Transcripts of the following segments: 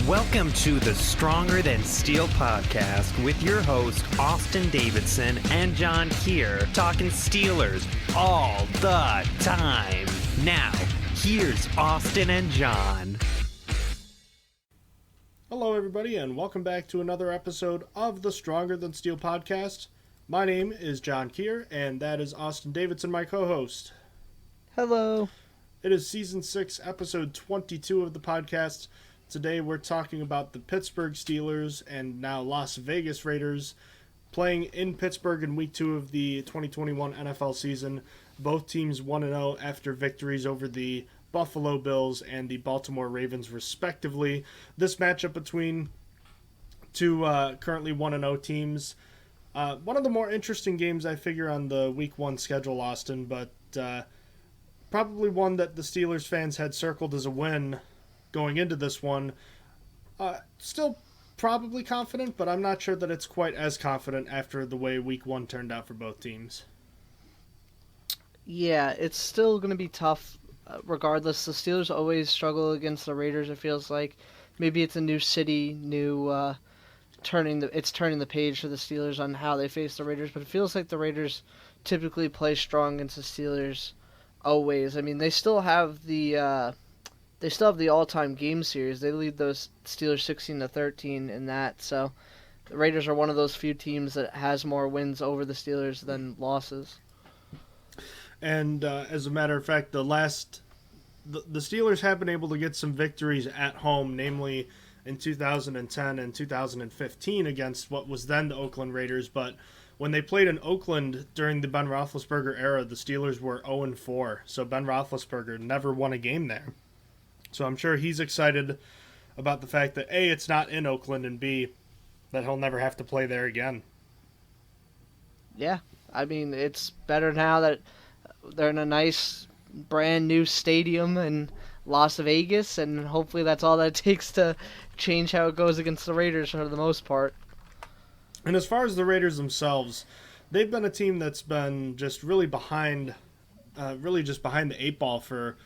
Welcome to the Stronger Than Steel podcast with your host, Austin Davidson and John Keir, talking Steelers all the time. Now, here's Austin and John. Hello, everybody, and welcome back to another episode of the Stronger Than Steel podcast. My name is John Keir, and that is Austin Davidson, my co-host. Hello. It is Season 6, Episode 22 of the podcast. Today we're talking about the Pittsburgh Steelers and now Las Vegas Raiders playing in Pittsburgh in Week 2 of the 2021 NFL season. Both teams 1-0 after victories over the Buffalo Bills and the Baltimore Ravens, respectively. This matchup between two currently 1-0 teams. One of the more interesting games, I figure, on the Week 1 schedule, Austin, but probably one that the Steelers fans had circled as a win going into this one. Still probably confident, but I'm not sure that it's quite as confident after the way Week 1 turned out for both teams. Yeah, it's still going to be tough regardless. The Steelers always struggle against the Raiders, it feels like. Maybe it's a new city, turning the page for the Steelers on how they face the Raiders, but it feels like the Raiders typically play strong against the Steelers always. I mean, they still have the all-time game series. They lead those Steelers 16-13 in that. So the Raiders are one of those few teams that has more wins over the Steelers than losses. And as a matter of fact, the Steelers have been able to get some victories at home, namely in 2010 and 2015 against what was then the Oakland Raiders. But when they played in Oakland during the Ben Roethlisberger era, the Steelers were 0-4. So Ben Roethlisberger never won a game there. So I'm sure he's excited about the fact that A, it's not in Oakland, and B, that he'll never have to play there again. Yeah, I mean, it's better now that they're in a nice brand new stadium in Las Vegas, and hopefully that's all that it takes to change how it goes against the Raiders for the most part. And as far as the Raiders themselves, they've been a team that's been just really behind the eight ball for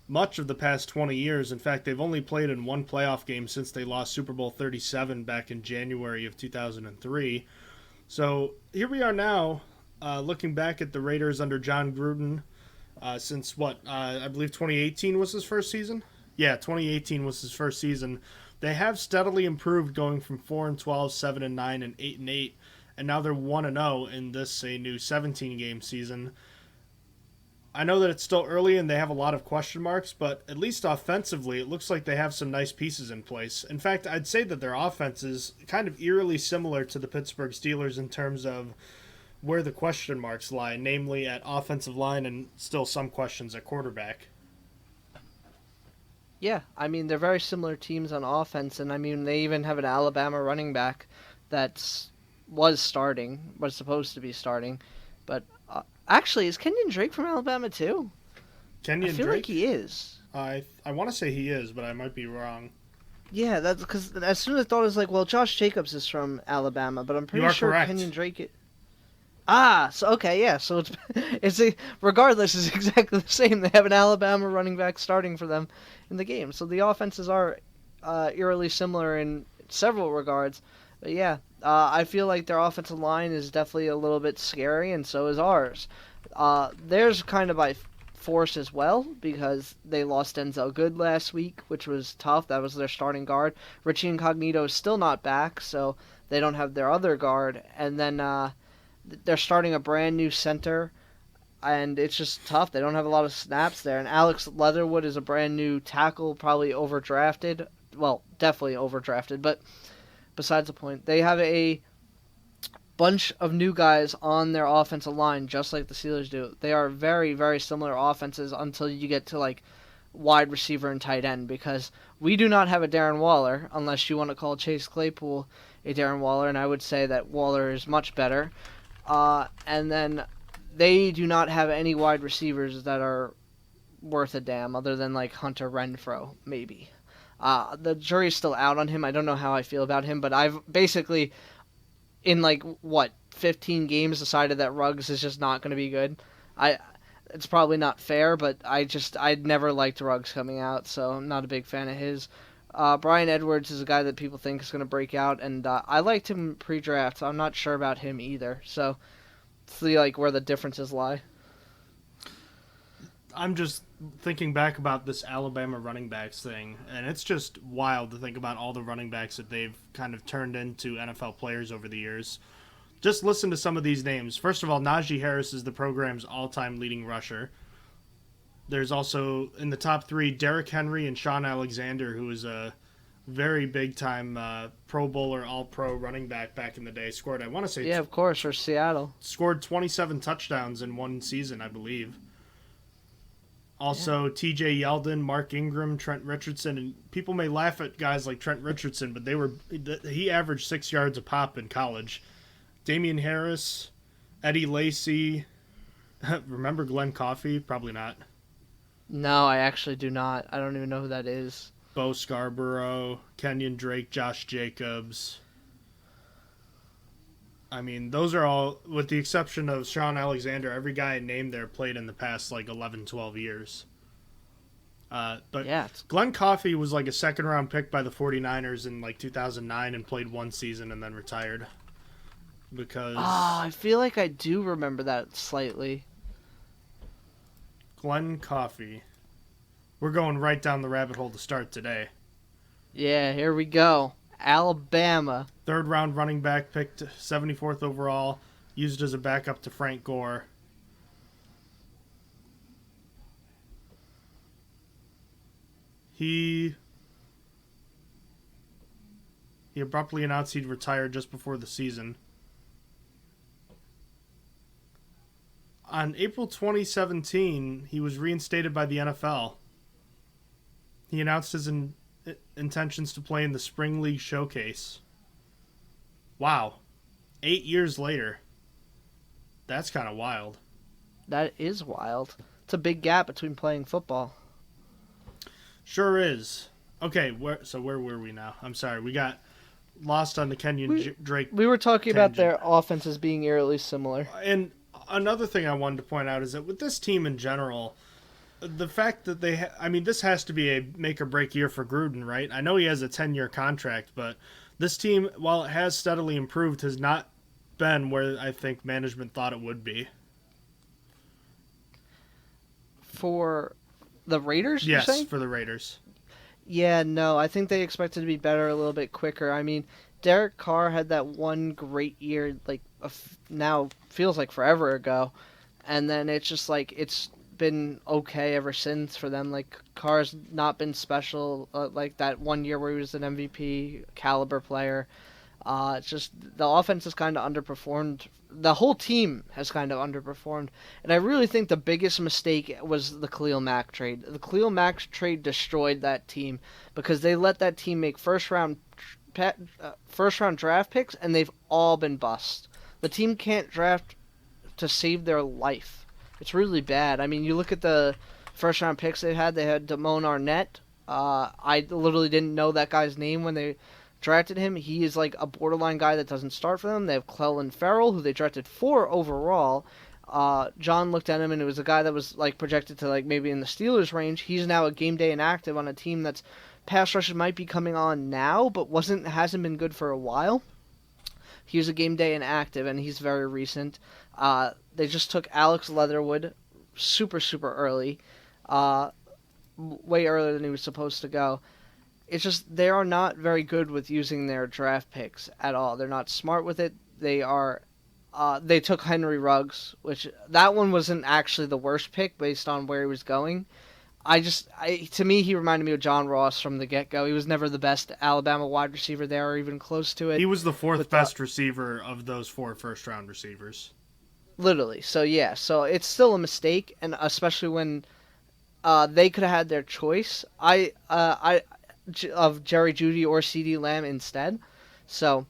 much of the past 20 years. In fact, they've only played in one playoff game since they lost Super Bowl 37 back in January of 2003. So here we are now, looking back at the Raiders under John Gruden since I believe 2018 was his first season? Yeah, 2018 was his first season. They have steadily improved, going from 4-12, 7-9, and 8-8, and now they're 1-0 in this a new 17-game season. I know that it's still early and they have a lot of question marks, but at least offensively, it looks like they have some nice pieces in place. In fact, I'd say that their offense is kind of eerily similar to the Pittsburgh Steelers in terms of where the question marks lie, namely at offensive line and still some questions at quarterback. Yeah, I mean, they're very similar teams on offense, and I mean, they even have an Alabama running back that was supposed to be starting, but actually, is Kenyon Drake from Alabama too? I feel like he is. I want to say he is, but I might be wrong. Yeah, that's because as soon as I thought, it was like, well, Josh Jacobs is from Alabama, but I'm pretty sure correct. Kenyon Drake. So okay, yeah. So regardless, it's exactly the same. They have an Alabama running back starting for them in the game, so the offenses are eerily similar in several regards. But yeah, I feel like their offensive line is definitely a little bit scary, and so is ours. Theirs kind of by force as well, because they lost Denzel Good last week, which was tough. That was their starting guard. Richie Incognito is still not back, so they don't have their other guard. And then they're starting a brand new center, and it's just tough. They don't have a lot of snaps there. And Alex Leatherwood is a brand new tackle, probably overdrafted. Well, definitely overdrafted, but besides the point, they have a bunch of new guys on their offensive line, just like the Steelers do. They are very, very similar offenses until you get to like wide receiver and tight end, because we do not have a Darren Waller, unless you want to call Chase Claypool a Darren Waller, and I would say that Waller is much better. And then they do not have any wide receivers that are worth a damn, other than like Hunter Renfrow, maybe. The jury's still out on him. I don't know how I feel about him, but I've basically, in 15 games, decided that Ruggs is just not going to be good. It's probably not fair, but I'd never liked Ruggs coming out, so I'm not a big fan of his. Brian Edwards is a guy that people think is going to break out, and I liked him pre-draft. So I'm not sure about him either. So see like where the differences lie. I'm just thinking back about this Alabama running backs thing, and it's just wild to think about all the running backs that they've kind of turned into NFL players over the years. Just listen to some of these names. First of all, Najee Harris is the program's all-time leading rusher. There's also, in the top three, Derrick Henry and Shaun Alexander, who was a very big-time Pro Bowler, All-Pro running back in the day. Scored, I want to say... Yeah, of course, for Seattle. Scored 27 touchdowns in one season, I believe. Also, T.J. Yeldon, Mark Ingram, Trent Richardson, and people may laugh at guys like Trent Richardson, but he averaged 6 yards a pop in college. Damian Harris, Eddie Lacy. Remember Glenn Coffey? Probably not. No, I actually do not. I don't even know who that is. Bo Scarborough, Kenyon Drake, Josh Jacobs. I mean, those are all, with the exception of Shaun Alexander, every guy named there played in the past, 11, 12 years. But yeah, Glenn Coffey was a second-round pick by the 49ers in 2009 and played one season and then retired. Because... I feel like I do remember that slightly. Glenn Coffey. We're going right down the rabbit hole to start today. Yeah, here we go. Alabama. Third-round running back, picked 74th overall, used as a backup to Frank Gore. He abruptly announced he'd retire just before the season. On April 2017, he was reinstated by the NFL. He announced his intentions to play in the Spring League Showcase. Wow. 8 years later. That's kind of wild. That is wild. It's a big gap between playing football. Sure is. Okay, where were we now? I'm sorry, we got lost on the Kenyon Drake. We were talking about their offenses being eerily similar. And another thing I wanted to point out is that with this team in general, the fact that this has to be a make-or-break year for Gruden, right? I know he has a 10-year contract, but this team, while it has steadily improved, has not been where I think management thought it would be. For the Raiders, yes, you're saying? For the Raiders. Yeah, no, I think they expected to be better a little bit quicker. I mean, Derek Carr had that one great year, now feels like forever ago, and then it's just it's been okay ever since for them. Carr's not been special, that 1 year where he was an MVP caliber player. It's just the offense has kind of underperformed. The whole team has kind of underperformed. And I really think the biggest mistake was the Khalil Mack trade. The Khalil Mack trade destroyed that team because they let that team make first round draft picks, and they've all been bust. The team can't draft to save their life. It's really bad. I mean, you look at the first round picks they had. They had Damone Arnett. I literally didn't know that guy's name when they drafted him. He is a borderline guy that doesn't start for them. They have Clelin Ferrell, who they drafted 4 overall. John looked at him, and it was a guy that was projected to maybe in the Steelers range. He's now a game day inactive on a team that's pass rush might be coming on now, but hasn't been good for a while. He was a game day inactive, and he's very recent. They just took Alex Leatherwood super, super early, way earlier than he was supposed to go. It's just they are not very good with using their draft picks at all. They're not smart with it. They took Henry Ruggs, which that one wasn't actually the worst pick based on where he was going. To me, he reminded me of John Ross from the get-go. He was never the best Alabama wide receiver there or even close to it. He was the 4th best receiver of those 4 first-round receivers. Literally. So, yeah. So, it's still a mistake, and especially when they could have had their choice of Jerry Jeudy or CeeDee Lamb instead. So,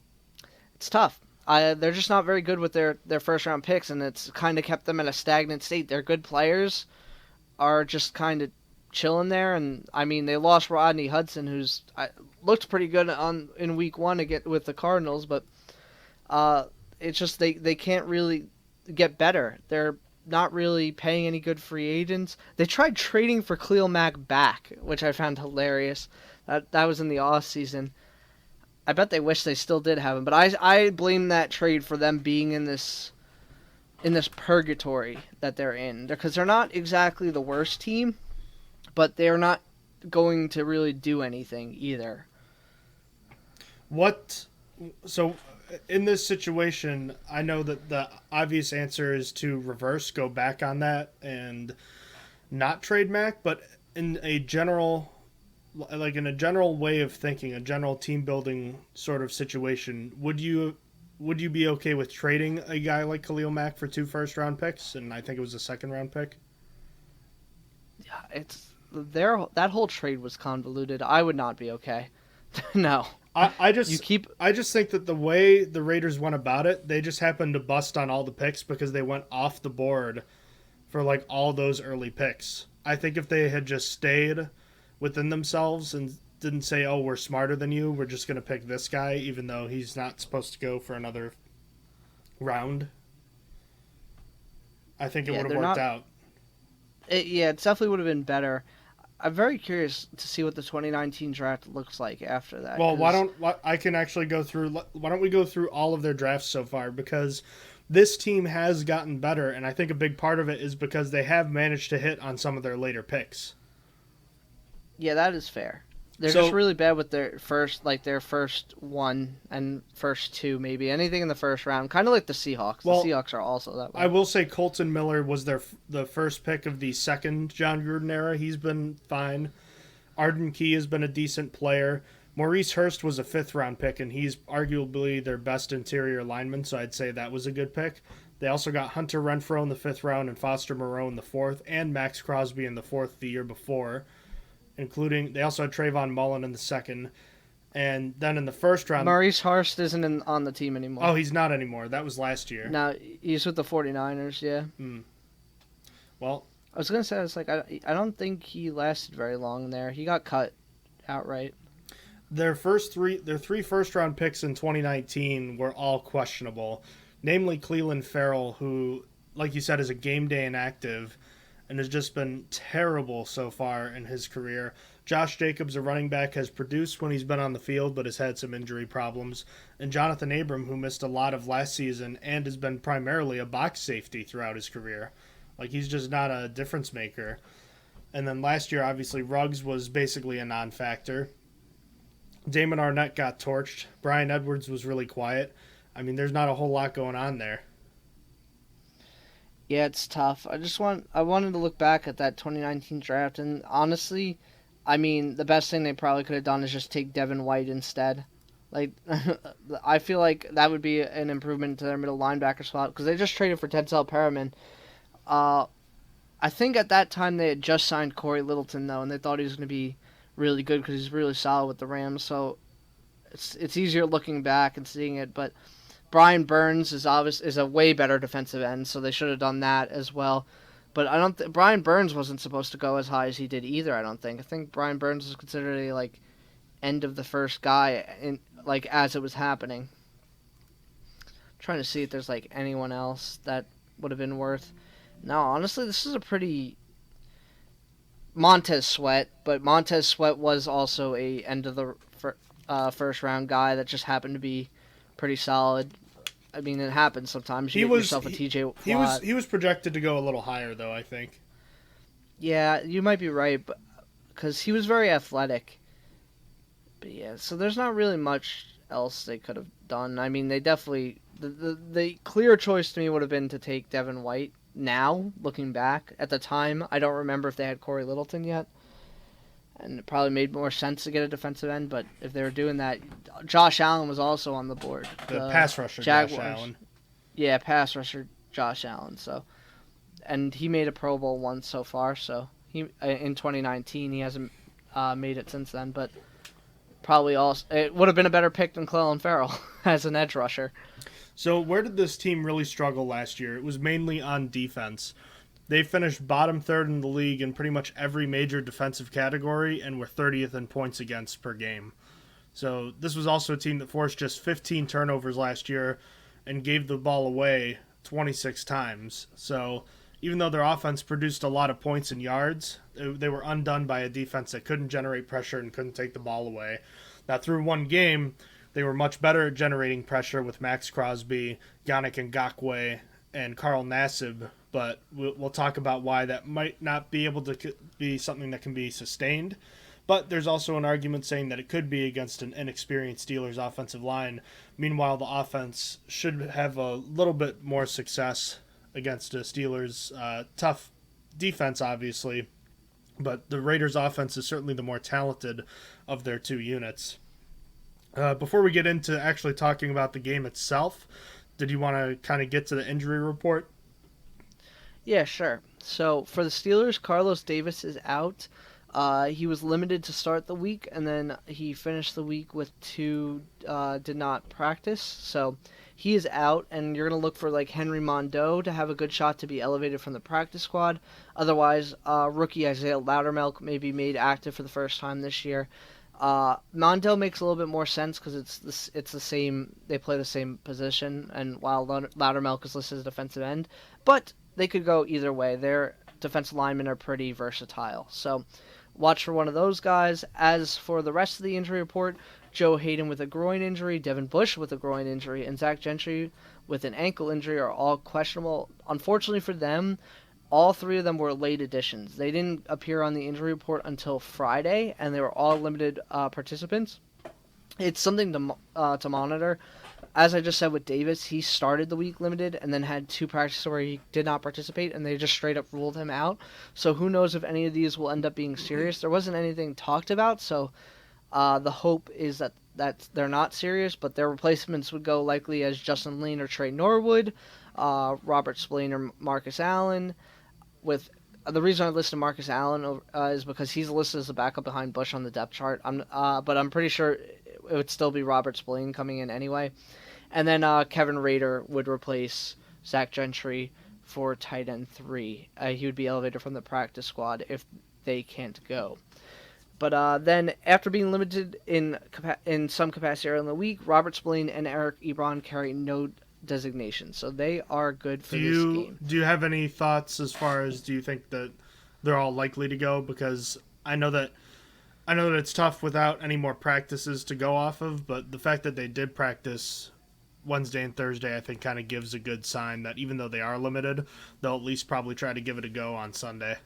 it's tough. They're just not very good with their first-round picks, and it's kind of kept them in a stagnant state. They're good players, are just kind of chilling there, and I mean they lost Rodney Hudson, who's looked pretty good in week 1 with the Cardinals, but it's just they can't really get better. not really paying any good free agents. They tried trading for Khalil Mack back, which I found hilarious. That was in the off season. I bet they wish they still did have him, but I blame that trade for them being in this purgatory that they're in, because they're not exactly the worst team, but they're not going to really do anything either. So in this situation, I know that the obvious answer is to go back on that and not trade Mac, but in a general way of thinking, a general team building sort of situation, would you be okay with trading a guy like Khalil Mack for 2 first-round picks, and I think it was a second-round pick? Yeah, that whole trade was convoluted. I would not be okay. No. I just think that the way the Raiders went about it, they just happened to bust on all the picks because they went off the board for like all those early picks. I think if they had just stayed within themselves and didn't say, "Oh, we're smarter than you, we're just going to pick this guy," even though he's not supposed to go for another round, I think it would have worked out. It definitely would have been better. I'm very curious to see what the 2019 draft looks like after that. Well, why don't we go through all of their drafts so far, because this team has gotten better, and I think a big part of it is because they have managed to hit on some of their later picks. Yeah, that is fair. They're just really bad with their first one and first 2, maybe. Anything in the first round. Kind of like the Seahawks. The Seahawks are also that way. I will say Colton Miller was the first pick of the second John Gruden era. He's been fine. Arden Key has been a decent player. Maurice Hurst was a 5th-round pick, and he's arguably their best interior lineman, so I'd say that was a good pick. They also got Hunter Renfrow in the 5th round and Foster Moreau in the 4th, and Max Crosby in the 4th the year before. They also had Trayvon Mullen in the 2nd. And then in the 1st round... Maurice Hurst isn't on the team anymore. Oh, he's not anymore. That was last year. No, he's with the 49ers, yeah. Well... I was going to say, I don't think he lasted very long there. He got cut outright. Their 3 first-round picks in 2019 were all questionable. Namely, Cleveland Farrell, who, like you said, is a game-day inactive and has just been terrible so far in his career. Josh Jacobs, a running back, has produced when he's been on the field, but has had some injury problems. And Jonathan Abram, who missed a lot of last season and has been primarily a box safety throughout his career. He's just not a difference maker. And then last year, obviously, Ruggs was basically a non-factor. Damon Arnett got torched. Brian Edwards was really quiet. I mean, there's not a whole lot going on there. Yeah, it's tough. I wanted to look back at that 2019 draft, and honestly, I mean, the best thing they probably could have done is just take Devin White instead. I feel like that would be an improvement to their middle linebacker spot, because they just traded for Denzel Perriman. I think at that time they had just signed Corey Littleton, though, and they thought he was going to be really good because he's really solid with the Rams, so it's easier looking back and seeing it, but Brian Burns is a way better defensive end, so they should have done that as well. But Brian Burns wasn't supposed to go as high as he did either. I don't think. I think Brian Burns was considered a end of the first guy as it was happening. I'm trying to see if there's anyone else that would have been worth. No, honestly, this is a pretty Montez Sweat, but Montez Sweat was also a end of the first round guy that just happened to be pretty solid. I mean, it happens sometimes. You get yourself a TJ Watt. He was projected to go a little higher, though, I think. Yeah, you might be right, but because he was very athletic. But yeah, so there's not really much else they could have done. I mean, they definitely the clear choice to me would have been to take Devin White. Now, looking back, at the time, I don't remember if they had Corey Littleton yet. And it probably made more sense to get a defensive end, but if they were doing that, Josh Allen was also on the board. The pass rusher, Jaguars. Josh Allen. Yeah, pass rusher, Josh Allen. And he made a Pro Bowl once so far, so in 2019, he hasn't made it since then, but probably also, it would have been a better pick than Clelin Ferrell as an edge rusher. So where did this team really struggle last year? It was mainly on defense. They finished bottom third in the league in pretty much every major defensive category and were 30th in points against per game. So this was also a team that forced just 15 turnovers last year and gave the ball away 26 times. So even though their offense produced a lot of points and yards, they were undone by a defense that couldn't generate pressure and couldn't take the ball away. Now, through one game, they were much better at generating pressure with Max Crosby, Yannick Ngakoue, and Carl Nassib, but we'll talk about why that might not be able to be something that can be sustained. But there's also an argument saying that it could be against an inexperienced Steelers offensive line. Meanwhile, the offense should have a little bit more success against a Steelers tough defense, obviously. But the Raiders' offense is certainly the more talented of their two units. Before we get into actually talking about the game itself, did you want to kind of get to the injury report? Yeah, sure. So for the Steelers, Carlos Davis is out. He was limited to start the week, and then he finished the week with 2 did not practice. So he is out, and you're going to look for like Henry Mondeau to have a good shot to be elevated from the practice squad. Otherwise, rookie Isaiah Loudermilk may be made active for the first time this year. Mondeau makes a little bit more sense because it's the same. They play the same position, and while Loudermilk is listed as defensive end, but they could go either way. Their defensive linemen are pretty versatile, so watch for one of those guys. As for the rest of the injury report, Joe Hayden with a groin injury, Devin Bush with a groin injury, and Zach Gentry with an ankle injury are all questionable. Unfortunately for them, all 3 of them were late additions. They didn't appear on the injury report until Friday, and they were all limited participants. It's something to monitor. As I just said with Davis, he started the week limited and then had 2 practices where he did not participate, and they just straight up ruled him out. So who knows if any of these will end up being serious. There wasn't anything talked about, so the hope is that they're not serious, but their replacements would go likely as Justin Lean or Trey Norwood, Robert Spillane or Marcus Allen. With the reason I listed Marcus Allen is because he's listed as a backup behind Bush on the depth chart. But I'm pretty sure it would still be Robert Spillane coming in anyway. And then Kevin Rader would replace Zach Gentry for tight end 3. He would be elevated from the practice squad if they can't go. But then after being limited in some capacity early in the week, Robert Spillane and Eric Ebron carry no designation, so they are good for this game. Do you have any thoughts as far as, do you think that they're all likely to go? Because I know that it's tough without any more practices to go off of, but the fact that they did practice Wednesday and Thursday, I think, kind of gives a good sign that even though they are limited, they'll at least probably try to give it a go on Sunday.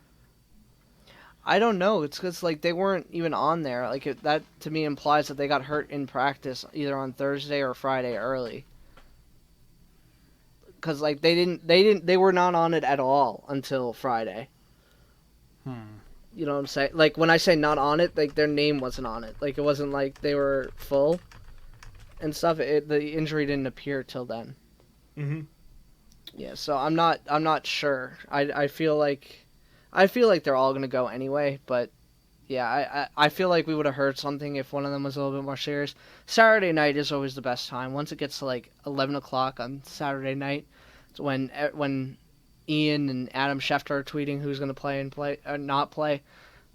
I don't know. It's because like they weren't even on there. Like that to me implies that they got hurt in practice either on Thursday or Friday early. Because like they were not on it at all until Friday. You know what I'm saying? Like when I say not on it, like their name wasn't on it. Like it wasn't like they were full and stuff. The injury didn't appear till then. Mm-hmm. Yeah, so I'm not sure. I feel like they're all gonna go anyway, but yeah, I feel like we would have heard something if one of them was a little bit more serious. Saturday night is always the best time. Once it gets to like 11 o'clock on Saturday night, it's when Ian and Adam Schefter are tweeting who's gonna play and not play.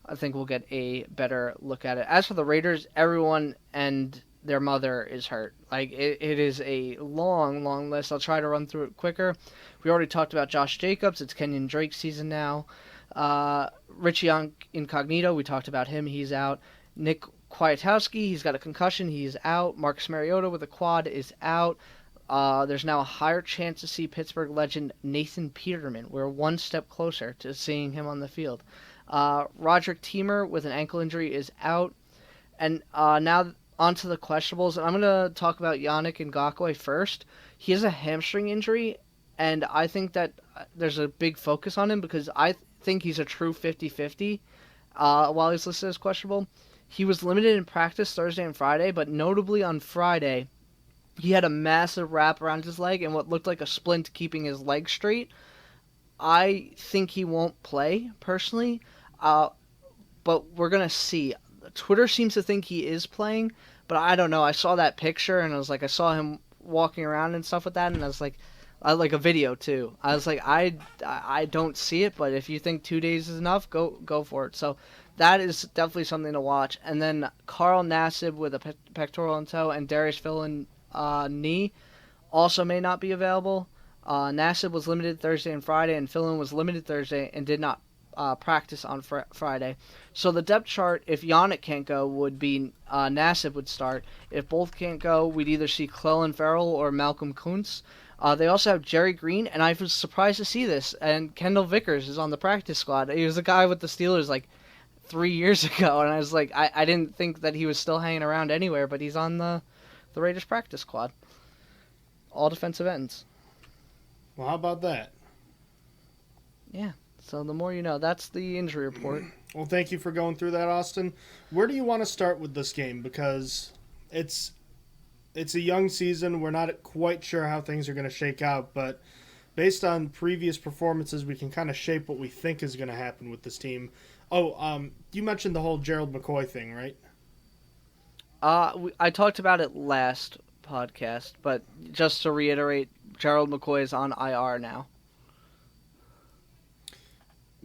I think we'll get a better look at it. As for the Raiders, everyone and their mother is hurt. Like it is a long list. I'll try to run through it quicker. We already talked about Josh Jacobs. It's Kenyon Drake season now. Richie Incognito, we talked about him. He's out. Nick Kwiatkowski, he's got a concussion. He's out. Marcus Mariota with a quad is out. There's now a higher chance to see Pittsburgh legend Nathan Peterman. We're one step closer to seeing him on the field. Roderick Teamer with an ankle injury is out. And now onto the questionables. I'm going to talk about Yannick Ngakoue first. He has a hamstring injury, and I think that there's a big focus on him because I think he's a true 50-50 while he's listed as questionable. He was limited in practice Thursday and Friday, but notably on Friday, he had a massive wrap around his leg and what looked like a splint keeping his leg straight. I think he won't play, personally, but we're going to see. Twitter seems to think he is playing, but I don't know. I saw that picture, and I saw him walking around and stuff with that, and I was like, I like a video too. I was like, I don't see it, but if you think 2 days is enough, go for it. So that is definitely something to watch. And then Carl Nassib with a pectoral in toe and Darius Phil knee also may not be available. Nassib was limited Thursday and Friday, and Philin was limited Thursday and did not practice on Friday. So the depth chart, if Yannick can't go, would be Nassib would start. If both can't go, we'd either see Clelin Ferrell or Malcolm Kuntz. They also have Jerry Green, and I was surprised to see this. And Kendall Vickers is on the practice squad. He was a guy with the Steelers like 3 years ago, and I was like, I didn't think that he was still hanging around anywhere, but he's on the Raiders practice squad. All defensive ends. Well, how about that? Yeah. So the more you know. That's the injury report. Well, thank you for going through that, Austin. Where do you want to start with this game? Because it's a young season. We're not quite sure how things are going to shake out, but based on previous performances, we can kind of shape what we think is going to happen with this team. Oh, you mentioned the whole Gerald McCoy thing, right? I talked about it last podcast, but just to reiterate, Gerald McCoy is on IR now,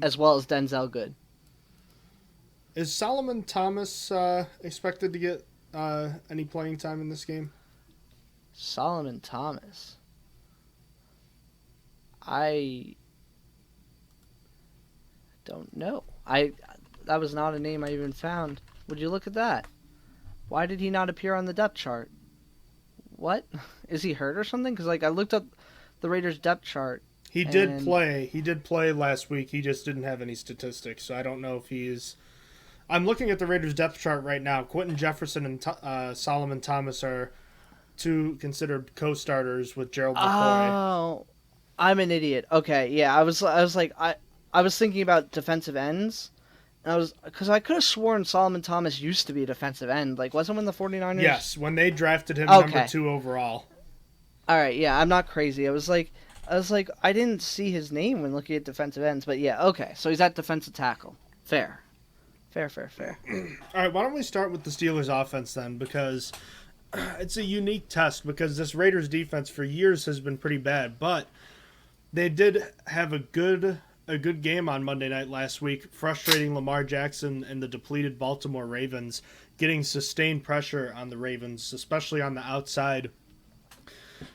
as well as Denzel Good. Is Solomon Thomas expected to get any playing time in this game? Solomon Thomas. I don't know. That was not a name I even found. Would you look at that? Why did he not appear on the depth chart? What? Is he hurt or something? Because I looked up the Raiders depth chart. He did play. He did play last week. He just didn't have any statistics, so I don't know if he's... I'm looking at the Raiders depth chart right now. Quentin Jefferson and Solomon Thomas are two considered co-starters with Gerald McCoy. Oh, I'm an idiot. Okay, yeah, I was like, I was thinking about defensive ends, and because I could have sworn Solomon Thomas used to be a defensive end. Wasn't when the 49ers? Yes, when they drafted him number 2 overall. All right, yeah, I'm not crazy. I was like, I didn't see his name when looking at defensive ends, but yeah, okay, so he's at defensive tackle. Fair. All right, why don't we start with the Steelers offense then, because it's a unique test, because this Raiders defense for years has been pretty bad, but they did have a good game on Monday night last week, frustrating Lamar Jackson and the depleted Baltimore Ravens, getting sustained pressure on the Ravens, especially on the outside.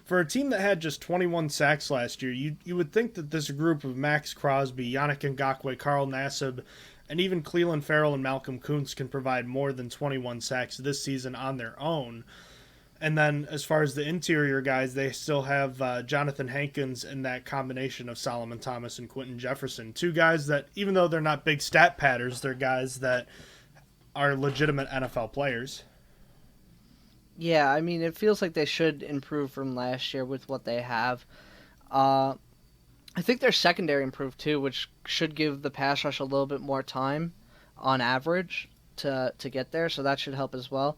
For a team that had just 21 sacks last year, you would think that this group of Max Crosby, Yannick Ngakoue, Carl Nassib, and even Clelin Ferrell and Malcolm Kuntz can provide more than 21 sacks this season on their own. And then as far as the interior guys, they still have Jonathan Hankins and that combination of Solomon Thomas and Quentin Jefferson. Two guys that, even though they're not big stat padders, they're guys that are legitimate NFL players. Yeah, I mean, it feels like they should improve from last year with what they have. I think their secondary improved too, which should give the pass rush a little bit more time on average to get there, so that should help as well.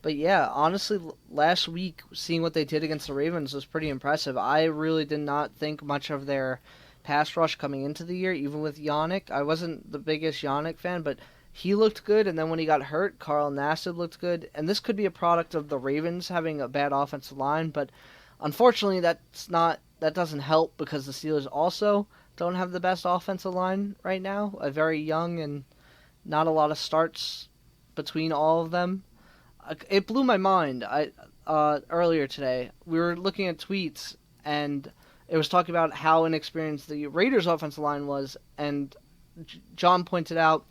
But yeah, honestly, last week, seeing what they did against the Ravens was pretty impressive. I really did not think much of their pass rush coming into the year, even with Yannick. I wasn't the biggest Yannick fan, but he looked good, and then when he got hurt, Carl Nassib looked good. And this could be a product of the Ravens having a bad offensive line, but unfortunately that doesn't help because the Steelers also don't have the best offensive line right now. A very young and not a lot of starts between all of them. It blew my mind. Earlier today, we were looking at tweets, and it was talking about how inexperienced the Raiders' offensive line was, and John pointed out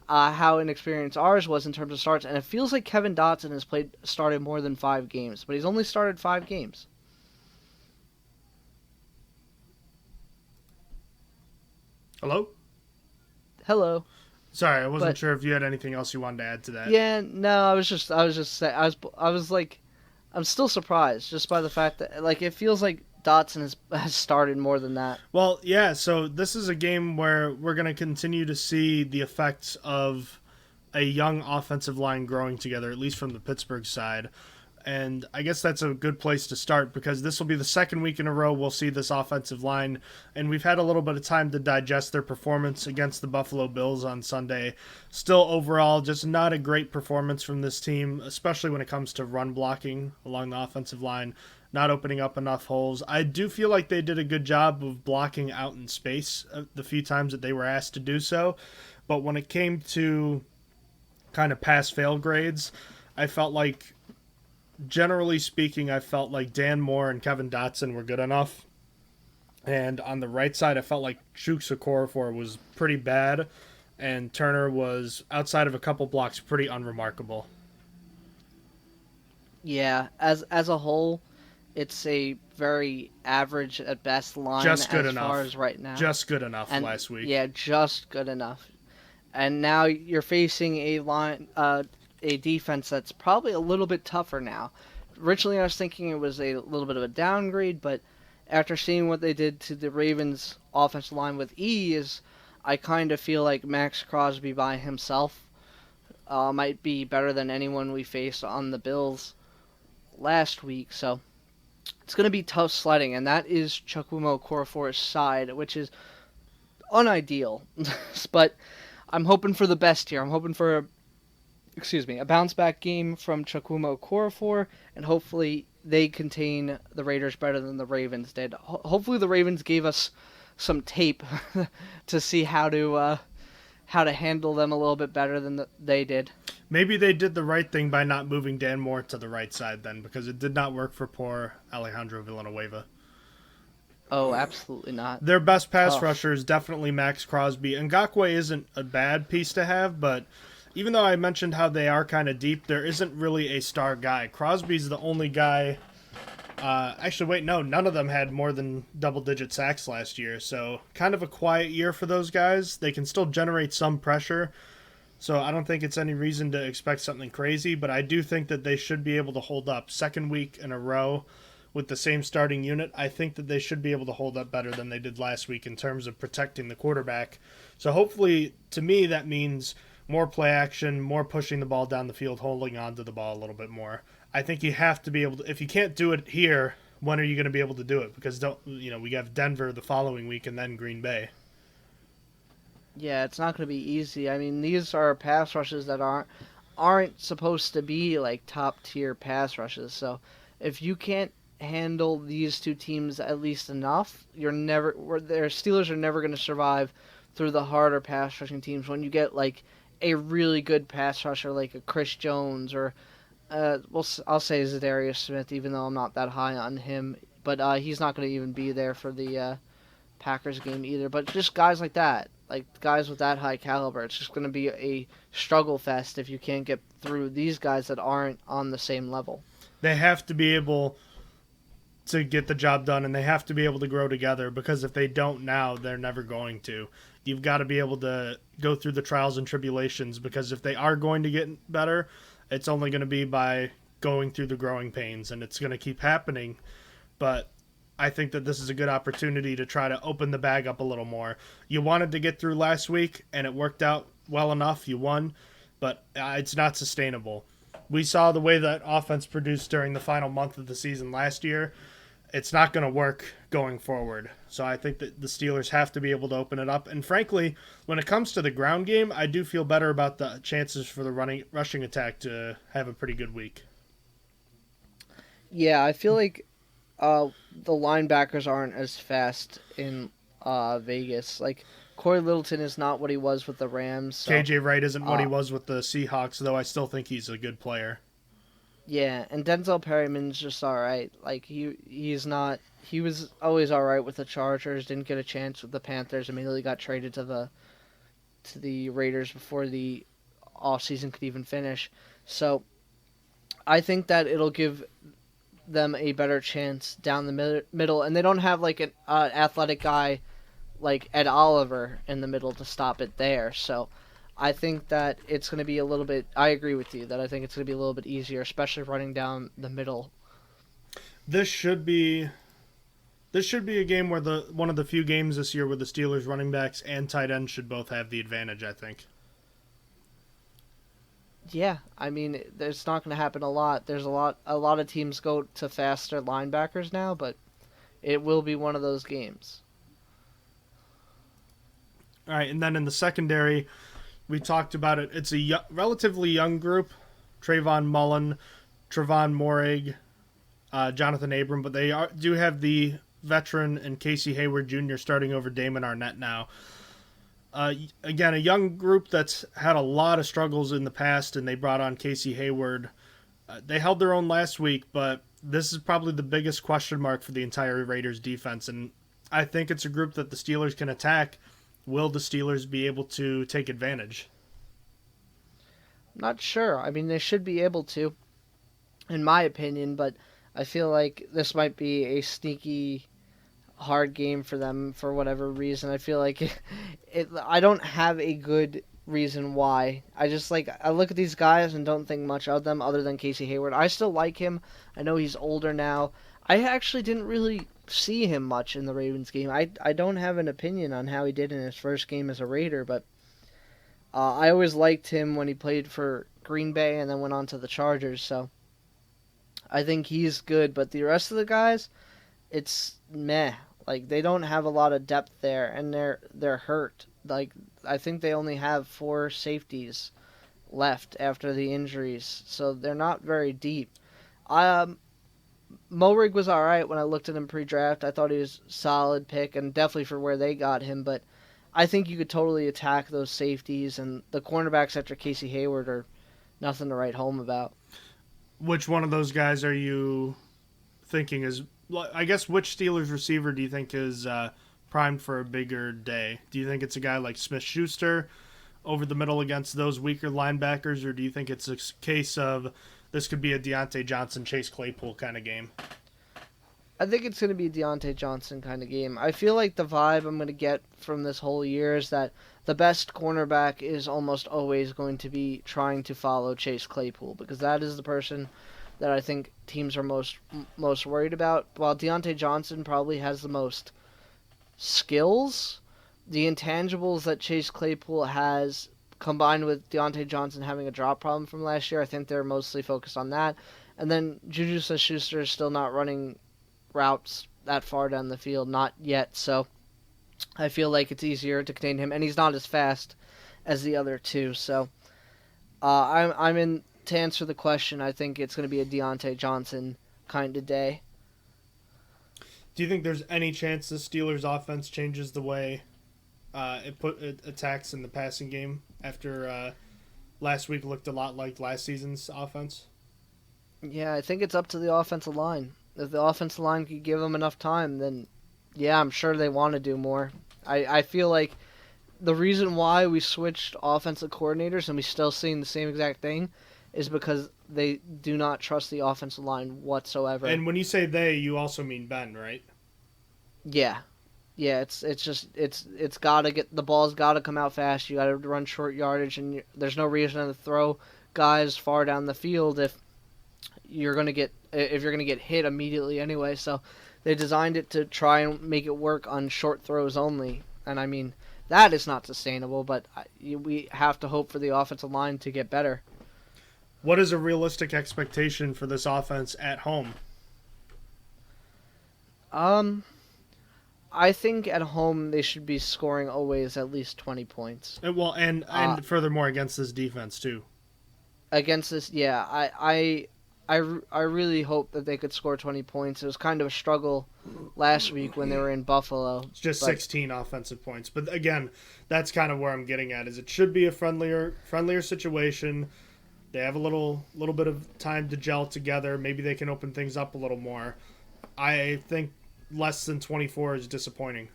how inexperienced ours was in terms of starts, and it feels like Kevin Dotson has started more than 5 games, but he's only started 5 games. Hello. Sorry, I wasn't sure if you had anything else you wanted to add to that. Yeah, no, I was just saying, I was like, I'm still surprised just by the fact that it feels like Dotson has started more than that. Well, yeah, so this is a game where we're going to continue to see the effects of a young offensive line growing together, at least from the Pittsburgh side. And I guess that's a good place to start because this will be the second week in a row we'll see this offensive line. And we've had a little bit of time to digest their performance against the Buffalo Bills on Sunday. Still, overall, just not a great performance from this team, especially when it comes to run blocking along the offensive line, not opening up enough holes. I do feel like they did a good job of blocking out in space the few times that they were asked to do so. But when it came to kind of pass-fail grades, I felt like, generally speaking, I felt like Dan Moore and Kevin Dotson were good enough And on the right side, I felt like Chuks Okorafor was pretty bad, and Turner was, outside of a couple blocks, pretty unremarkable. Yeah, as a whole, it's a very average at best line Just good as enough. far as right now. Just good enough And last week. yeah, just good enough. And now you're facing a defense that's probably a little bit tougher now. Originally, I was thinking it was a little bit of a downgrade, but after seeing what they did to the Ravens' offensive line with ease, I kind of feel like Max Crosby by himself might be better than anyone we faced on the Bills last week. So it's going to be tough sledding, and that is Chukwuma Okorafor's side, which is unideal. But I'm hoping for the best here. I'm hoping for a bounce back game from Chukwuma Okorafor, and hopefully they contain the Raiders better than the Ravens did. Hopefully the Ravens gave us some tape to see how to handle them a little bit better than they did. Maybe they did the right thing by not moving Dan Moore to the right side then, because it did not work for poor Alejandro Villanueva. Oh, absolutely not. Their best pass rusher is definitely Max Crosby. Ngakoue isn't a bad piece to have, but even though I mentioned how they are kind of deep, there isn't really a star guy. Crosby's the only guy. None of them had more than double-digit sacks last year, so kind of a quiet year for those guys. They can still generate some pressure, so I don't think it's any reason to expect something crazy, but I do think that they should be able to hold up. Second week in a row with the same starting unit, I think that they should be able to hold up better than they did last week in terms of protecting the quarterback. So hopefully, to me, that means more play action, more pushing the ball down the field, holding on to the ball a little bit more. I think you have to be able to, if you can't do it here, when are you going to be able to do it? Because we have Denver the following week and then Green Bay. Yeah, it's not going to be easy. I mean, these are pass rushes that aren't supposed to be like top tier pass rushes. So if you can't handle these two teams at least enough, their Steelers are never going to survive through the harder pass rushing teams. When you get like a really good pass rusher like a Chris Jones or I'll say Zadarius Smith, even though I'm not that high on him, but he's not going to even be there for the Packers game either. But just guys like that, like guys with that high caliber, it's just going to be a struggle fest if you can't get through these guys that aren't on the same level. They have to be able to get the job done, and they have to be able to grow together, because if they don't now, they're never going to. You've got to be able to go through the trials and tribulations, because if they are going to get better, it's only going to be by going through the growing pains, and it's going to keep happening. But I think that this is a good opportunity to try to open the bag up a little more. You wanted to get through last week, and it worked out well enough. You won, but it's not sustainable. We saw the way that offense produced during the final month of the season last year. It's not going to work going forward. So I think that the Steelers have to be able to open it up. And frankly, when it comes to the ground game, I do feel better about the chances for the rushing attack to have a pretty good week. Yeah, I feel like the linebackers aren't as fast in Vegas. Like, Corey Littleton is not what he was with the Rams. So, KJ Wright isn't what he was with the Seahawks, though I still think he's a good player. Yeah, and Denzel Perryman's just all right. Like he's not. He was always all right with the Chargers. Didn't get a chance with the Panthers. Immediately got traded to the Raiders before the offseason could even finish. So I think that it'll give them a better chance down the middle, and they don't have like an athletic guy like Ed Oliver in the middle to stop it there. So I think that it's going to be a little bit. I agree with you that I think it's going to be a little bit easier, especially running down the middle. This should be a game where one of the few games this year where the Steelers running backs and tight ends should both have the advantage, I think. Yeah, I mean, it's not going to happen a lot. There's a lot of teams go to faster linebackers now, but it will be one of those games. All right, and then in the secondary, we talked about it. It's a relatively young group. Trayvon Mullen, Trevon Moehrig, Jonathan Abram, but they do have the veteran and Casey Hayward Jr. starting over Damon Arnett now. Again, a young group that's had a lot of struggles in the past, and they brought on Casey Hayward. They held their own last week, but this is probably the biggest question mark for the entire Raiders defense, and I think it's a group that the Steelers can attack. Will the Steelers be able to take advantage? Not sure. I mean, they should be able to, in my opinion, but I feel like this might be a sneaky, hard game for them for whatever reason. I feel like I don't have a good reason why. I look at these guys and don't think much of them other than Casey Hayward. I still like him. I know he's older now. I actually didn't really see him much in the Ravens game. I don't have an opinion on how he did in his first game as a Raider, but I always liked him when he played for Green Bay and then went on to the Chargers, so I think he's good, but the rest of the guys, it's meh. Like, they don't have a lot of depth there, and they're hurt. Like, I think they only have 4 safeties left after the injuries, so they're not very deep. Morig was all right when I looked at him pre-draft. I thought he was a solid pick, and definitely for where they got him, but I think you could totally attack those safeties, and the cornerbacks after Casey Hayward are nothing to write home about. Which one of those guys are you thinking is... I guess which Steelers receiver do you think is primed for a bigger day? Do you think it's a guy like Smith-Schuster over the middle against those weaker linebackers, or do you think it's a case of this could be a Deontay Johnson, Chase Claypool kind of game? I think it's going to be a Deontay Johnson kind of game. I feel like the vibe I'm going to get from this whole year is that the best cornerback is almost always going to be trying to follow Chase Claypool, because that is the person that I think teams are most worried about. While Deontay Johnson probably has the most skills, the intangibles that Chase Claypool has, combined with Deontay Johnson having a drop problem from last year, I think they're mostly focused on that. And then Juju Smith-Schuster is still not running routes that far down the field, not yet, so I feel like it's easier to contain him, and he's not as fast as the other two, so I'm in to answer the question. I think it's going to be a Deontay Johnson kind of day. Do you think there's any chance the Steelers offense changes the way it attacks in the passing game after last week looked a lot like last season's offense? Yeah, I think it's up to the offensive line. If the offensive line could give them enough time, then yeah, I'm sure they want to do more. I feel like the reason why we switched offensive coordinators and we still seeing the same exact thing is because they do not trust the offensive line whatsoever. And when you say they, you also mean Ben, right? Yeah. Yeah, it's gotta get, the ball's gotta come out fast. You gotta run short yardage, and there's no reason to throw guys far down the field if you're gonna get hit immediately anyway. So they designed it to try and make it work on short throws only. And I mean, that is not sustainable, but we have to hope for the offensive line to get better. What is a realistic expectation for this offense at home? I think at home they should be scoring always at least 20 points. Well, and furthermore against this defense too. Against this, yeah, I really hope that they could score 20 points. It was kind of a struggle last week when they were in Buffalo. It's just 16 offensive points. But again, that's kind of where I'm getting at, is it should be a friendlier situation. They have a little bit of time to gel together. Maybe they can open things up a little more. I think less than 24 is disappointing.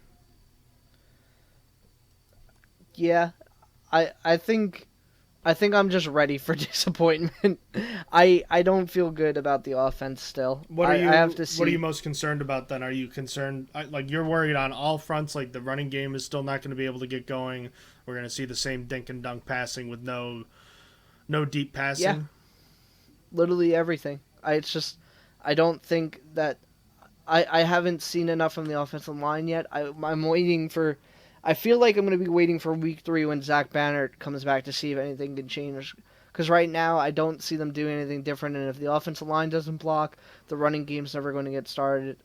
Yeah, I think I'm just ready for disappointment. I don't feel good about the offense still. I have to see. What are you most concerned about then? Are you concerned, like you're worried on all fronts, like the running game is still not going to be able to get going? We're going to see the same dink and dunk passing with no deep passing? Yeah, literally everything. I don't think that I haven't seen enough from the offensive line yet. I'm waiting for... I feel like I'm going to be waiting for week 3 when Zach Bannert comes back to see if anything can change. Because right now, I don't see them doing anything different. And if the offensive line doesn't block, the running game's never going to get started.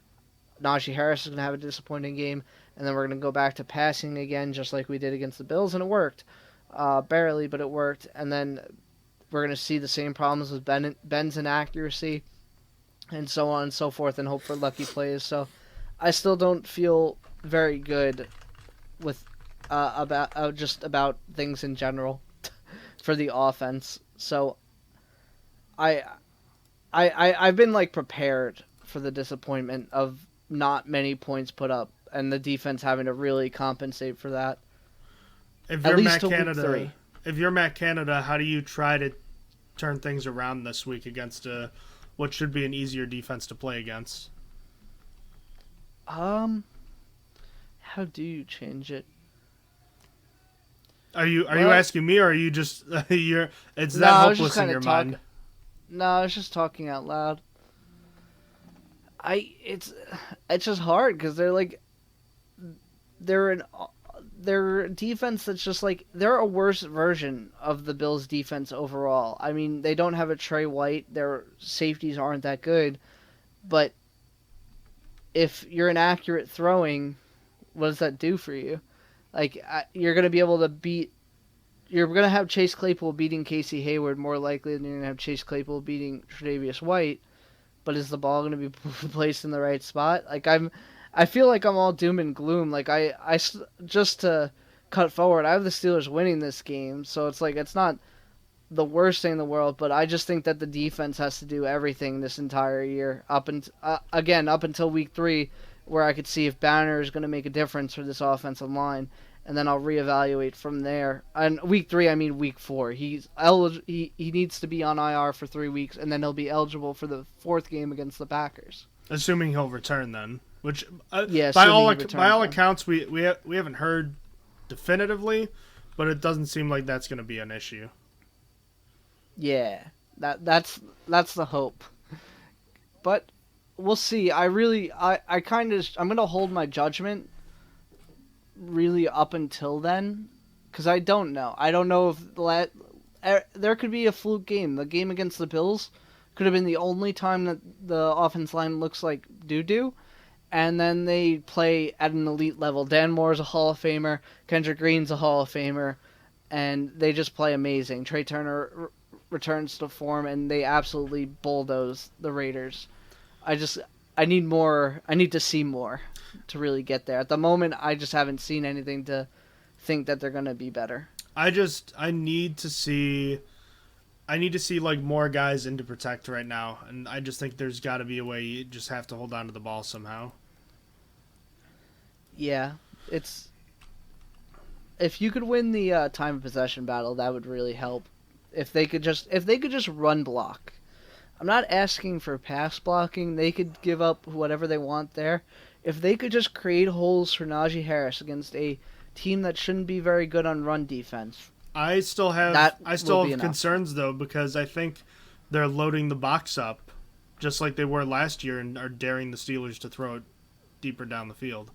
Najee Harris is going to have a disappointing game. And then we're going to go back to passing again, just like we did against the Bills. And it worked. Barely, but it worked. And then we're going to see the same problems with Ben's inaccuracy. And so on and so forth. And hope for lucky plays. So I still don't feel very good with about things in general for the offense. So I've been like prepared for the disappointment of not many points put up and the defense having to really compensate for that. If At you're least Matt till week Canada, 3. if you're Matt Canada, how do you try to turn things around this week against what should be an easier defense to play against? How do you change it? Are you asking me, or are you just it's that hopeless in your mind? No, I was just talking out loud. It's just hard because they're a defense that's just like, they're a worse version of the Bills' defense overall. I mean, they don't have a Trey White. Their safeties aren't that good, but if you're inaccurate throwing, what does that do for you? Like, you're going to be able to beat... You're going to have Chase Claypool beating Casey Hayward more likely than you're going to have Chase Claypool beating Tre'Davious White. But is the ball going to be placed in the right spot? Like, I feel like I'm all doom and gloom. Like, just to cut forward, I have the Steelers winning this game. So it's like, it's not the worst thing in the world, but I just think that the defense has to do everything this entire year. Up until week 3, where I could see if Banner is going to make a difference for this offensive line, and then I'll reevaluate from there. And week 3, I mean week 4. He needs to be on IR for 3 weeks, and then he'll be eligible for the 4th game against the Packers. Assuming he'll return then, which yeah, by all accounts we haven't heard definitively, but it doesn't seem like that's going to be an issue. Yeah, that's the hope. But we'll see. I'm going to hold my judgment really up until then, because I don't know. I don't know if there could be a fluke game. The game against the Bills could have been the only time that the offense line looks like doo-doo, and then they play at an elite level. Dan Moore's a Hall of Famer, Kendrick Green's a Hall of Famer, and they just play amazing. Trey Turner returns to form, and they absolutely bulldoze the Raiders. I need more. I need to see more to really get there. At the moment, I just haven't seen anything to think that they're going to be better. I need to see like more guys in to protect right now, and I just think there's got to be a way. You just have to hold on to the ball somehow. Yeah, if you could win the time of possession battle, that would really help. If they could just run block. I'm not asking for pass blocking. They could give up whatever they want there. If they could just create holes for Najee Harris against a team that shouldn't be very good on run defense. I still have concerns though, because I think they're loading the box up just like they were last year and are daring the Steelers to throw it deeper down the field.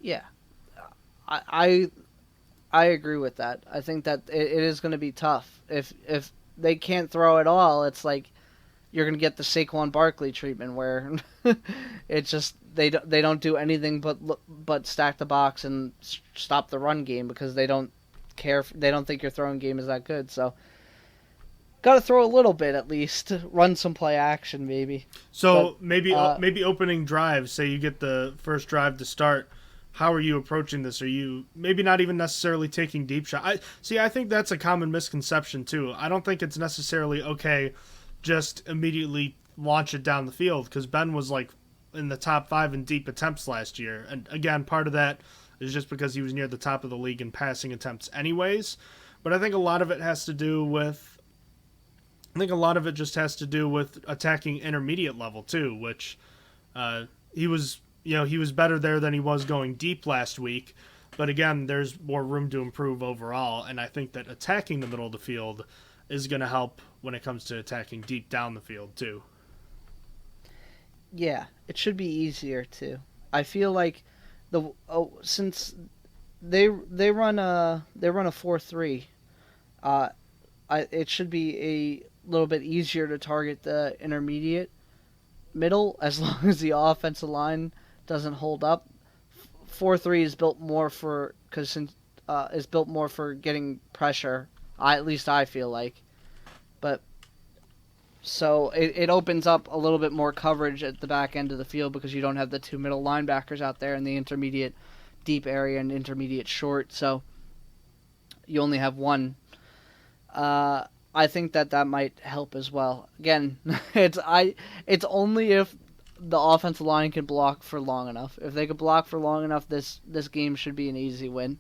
Yeah. I agree with that. I think that it is going to be tough. If they can't throw at all, it's like you're going to get the Saquon Barkley treatment where it's just they don't do anything but stack the box and stop the run game because they don't care. They don't think your throwing game is that good. So got to throw a little bit at least. Run some play action maybe. So maybe opening drive. Say you get the first drive to start. How are you approaching this? Are you maybe not even necessarily taking deep shot? I think that's a common misconception too. I don't think it's necessarily okay just immediately launch it down the field, because Ben was like in the top 5 in deep attempts last year. And again, part of that is just because he was near the top of the league in passing attempts anyways. But I think a lot of it has to do with attacking intermediate level too, which he was better there than he was going deep last week. But again, there's more room to improve overall, and I think that attacking the middle of the field is going to help when it comes to attacking deep down the field too. Yeah, it should be easier too. I feel like since they run a 4-3, it should be a little bit easier to target the intermediate middle as long as the offensive line doesn't hold up. 4-3 is built more for getting pressure. At least I feel like, but so it opens up a little bit more coverage at the back end of the field because you don't have the 2 middle linebackers out there in the intermediate deep area and intermediate short. So you only have one. I think that might help as well. Again, it's only if the offensive line can block for long enough. If they could block for long enough, this game should be an easy win.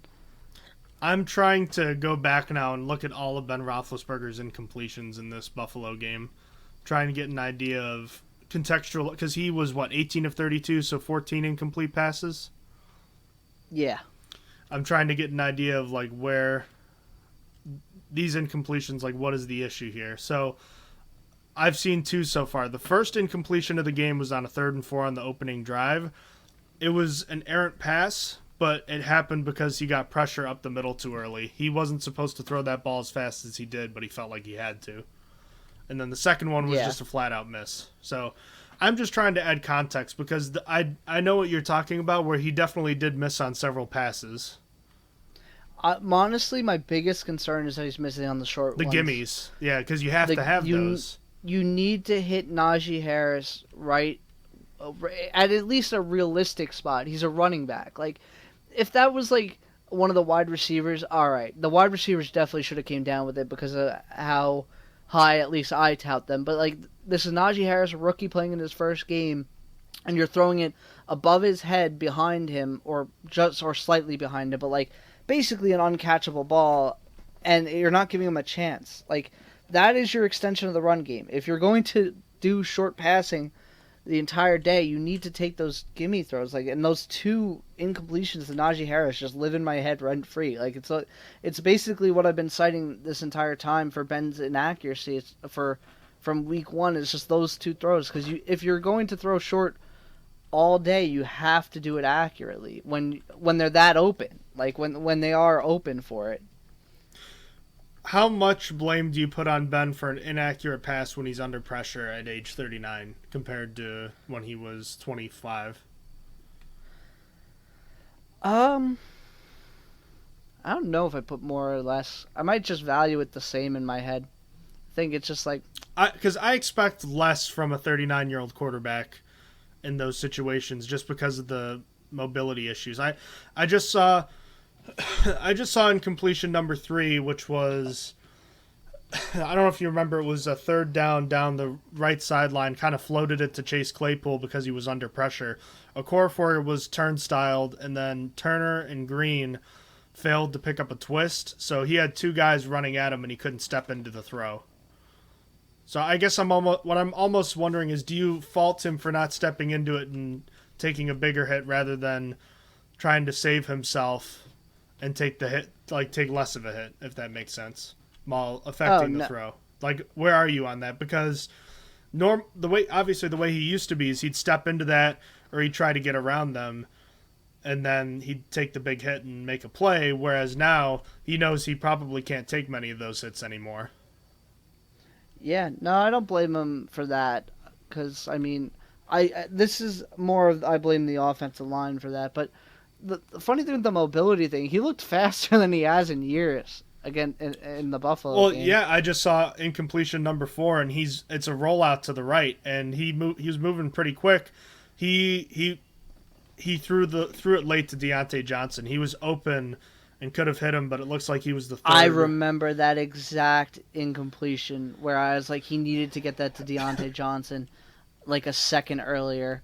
I'm trying to go back now and look at all of Ben Roethlisberger's incompletions in this Buffalo game, trying to get an idea of contextual, because he was, 18 of 32, so 14 incomplete passes? Yeah. I'm trying to get an idea of, where these incompletions, what is the issue here? So I've seen 2 so far. The first incompletion of the game was on a 3rd and 4 on the opening drive. It was an errant pass, but it happened because he got pressure up the middle too early. He wasn't supposed to throw that ball as fast as he did, but he felt like he had to. And then the second one was just a flat-out miss. So I'm just trying to add context because I know what you're talking about, where he definitely did miss on several passes. Honestly, my biggest concern is that he's missing on the short ones. The gimmies. Yeah, because you have to have those. You need to hit Najee Harris right at least a realistic spot. He's a running back. If that was one of the wide receivers, all right. The wide receivers definitely should have came down with it because of how high at least I tout them. But this is Najee Harris, a rookie playing in his first game, and you're throwing it above his head, behind him, or slightly behind him, but basically an uncatchable ball, and you're not giving him a chance. That is your extension of the run game. If you're going to do short passing the entire day, you need to take those gimme throws. And those 2 incompletions to Najee Harris just live in my head rent free. It's basically what I've been citing this entire time for Ben's inaccuracy from week 1 is just those 2 throws. Because if you're going to throw short all day, you have to do it accurately when they're that open. When they are open for it. How much blame do you put on Ben for an inaccurate pass when he's under pressure at age 39 compared to when he was 25? I don't know if I put more or less. I might just value it the same in my head. I think it's just because I expect less from a 39-year-old quarterback in those situations just because of the mobility issues. I just saw incompletion number 3, which was, I don't know if you remember, it was a 3rd down the right sideline, kind of floated it to Chase Claypool because he was under pressure. Okorafor was turnstiled, and then Turner and Green failed to pick up a twist, so he had 2 guys running at him and he couldn't step into the throw. So I guess what I'm almost wondering is, do you fault him for not stepping into it and taking a bigger hit rather than trying to save himself and take the hit, take less of a hit, if that makes sense, while affecting the throw? Where are you on that? Because the way he used to be is he'd step into that, or he'd try to get around them, and then he'd take the big hit and make a play, whereas now he knows he probably can't take many of those hits anymore. Yeah, no, I don't blame him for that, because, this is more of, I blame the offensive line for that, but the funny thing with the mobility thing, he looked faster than he has in years again in the Buffalo game. Yeah, I just saw incompletion number 4, and it's a rollout to the right, and he was moving pretty quick. He threw it late to Deontay Johnson. He was open and could have hit him, but it looks like he was the 3rd. I remember that exact incompletion where I was he needed to get that to Deontay Johnson a second earlier.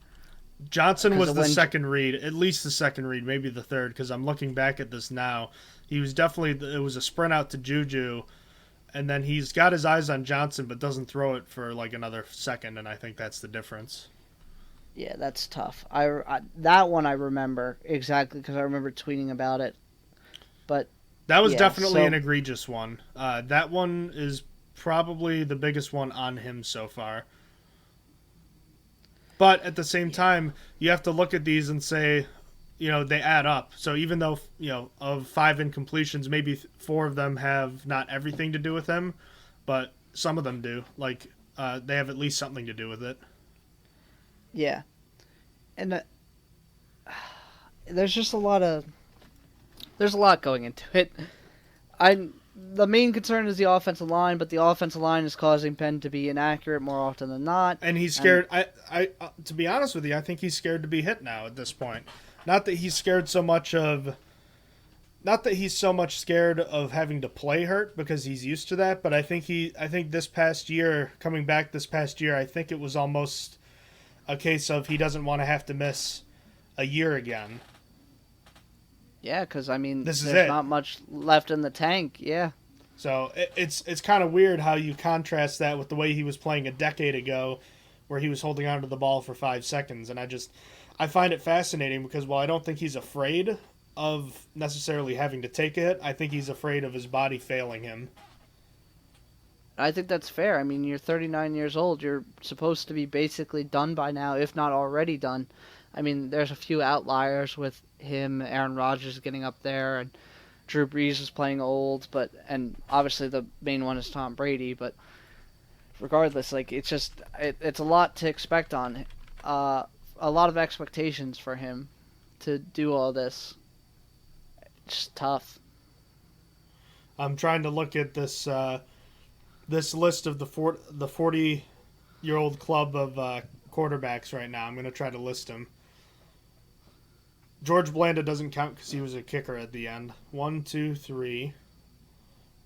Johnson was the second read, at least the second read, maybe the 3rd, because I'm looking back at this now. He was it was a sprint out to Juju, and then he's got his eyes on Johnson, but doesn't throw it for another second, and I think that's the difference. Yeah, that's tough. That one I remember exactly because I remember tweeting about it. But that was definitely an egregious one. That one is probably the biggest one on him so far. But at the same time, you have to look at these and say, they add up. So even though, of 5 incompletions, maybe 4 of them have not everything to do with him, but some of them do. They have at least something to do with it. Yeah. And there's just a lot going into it. The main concern is the offensive line, but the offensive line is causing Ben to be inaccurate more often than not. And he's scared. I to be honest with you, I think he's scared to be hit now at this point. Not that he's so much scared of having to play hurt because he's used to that, but I think this past year, coming back this past year, I think it was almost a case of he doesn't want to have to miss a year again. Yeah, because, I mean, This is there's it. not much left in the tank. Yeah. So it's kind of weird how you contrast that with the way he was playing a decade ago, where he was holding onto the ball for 5 seconds. And I find it fascinating because while I don't think he's afraid of necessarily having to take a hit, I think he's afraid of his body failing him. I think that's fair. I mean, you're 39 years old. You're supposed to be basically done by now, if not already done. I mean, there's a few outliers with him, Aaron Rodgers getting up there, and Drew Brees is playing old, and obviously the main one is Tom Brady. But regardless, like it's a lot to expect on, a lot of expectations for him to do all this. It's just tough. I'm trying to look at this list of the 40-year-old club of quarterbacks right now. I'm going to try to list them. George Blanda doesn't count because he was a kicker at the end. 1, 2, 3,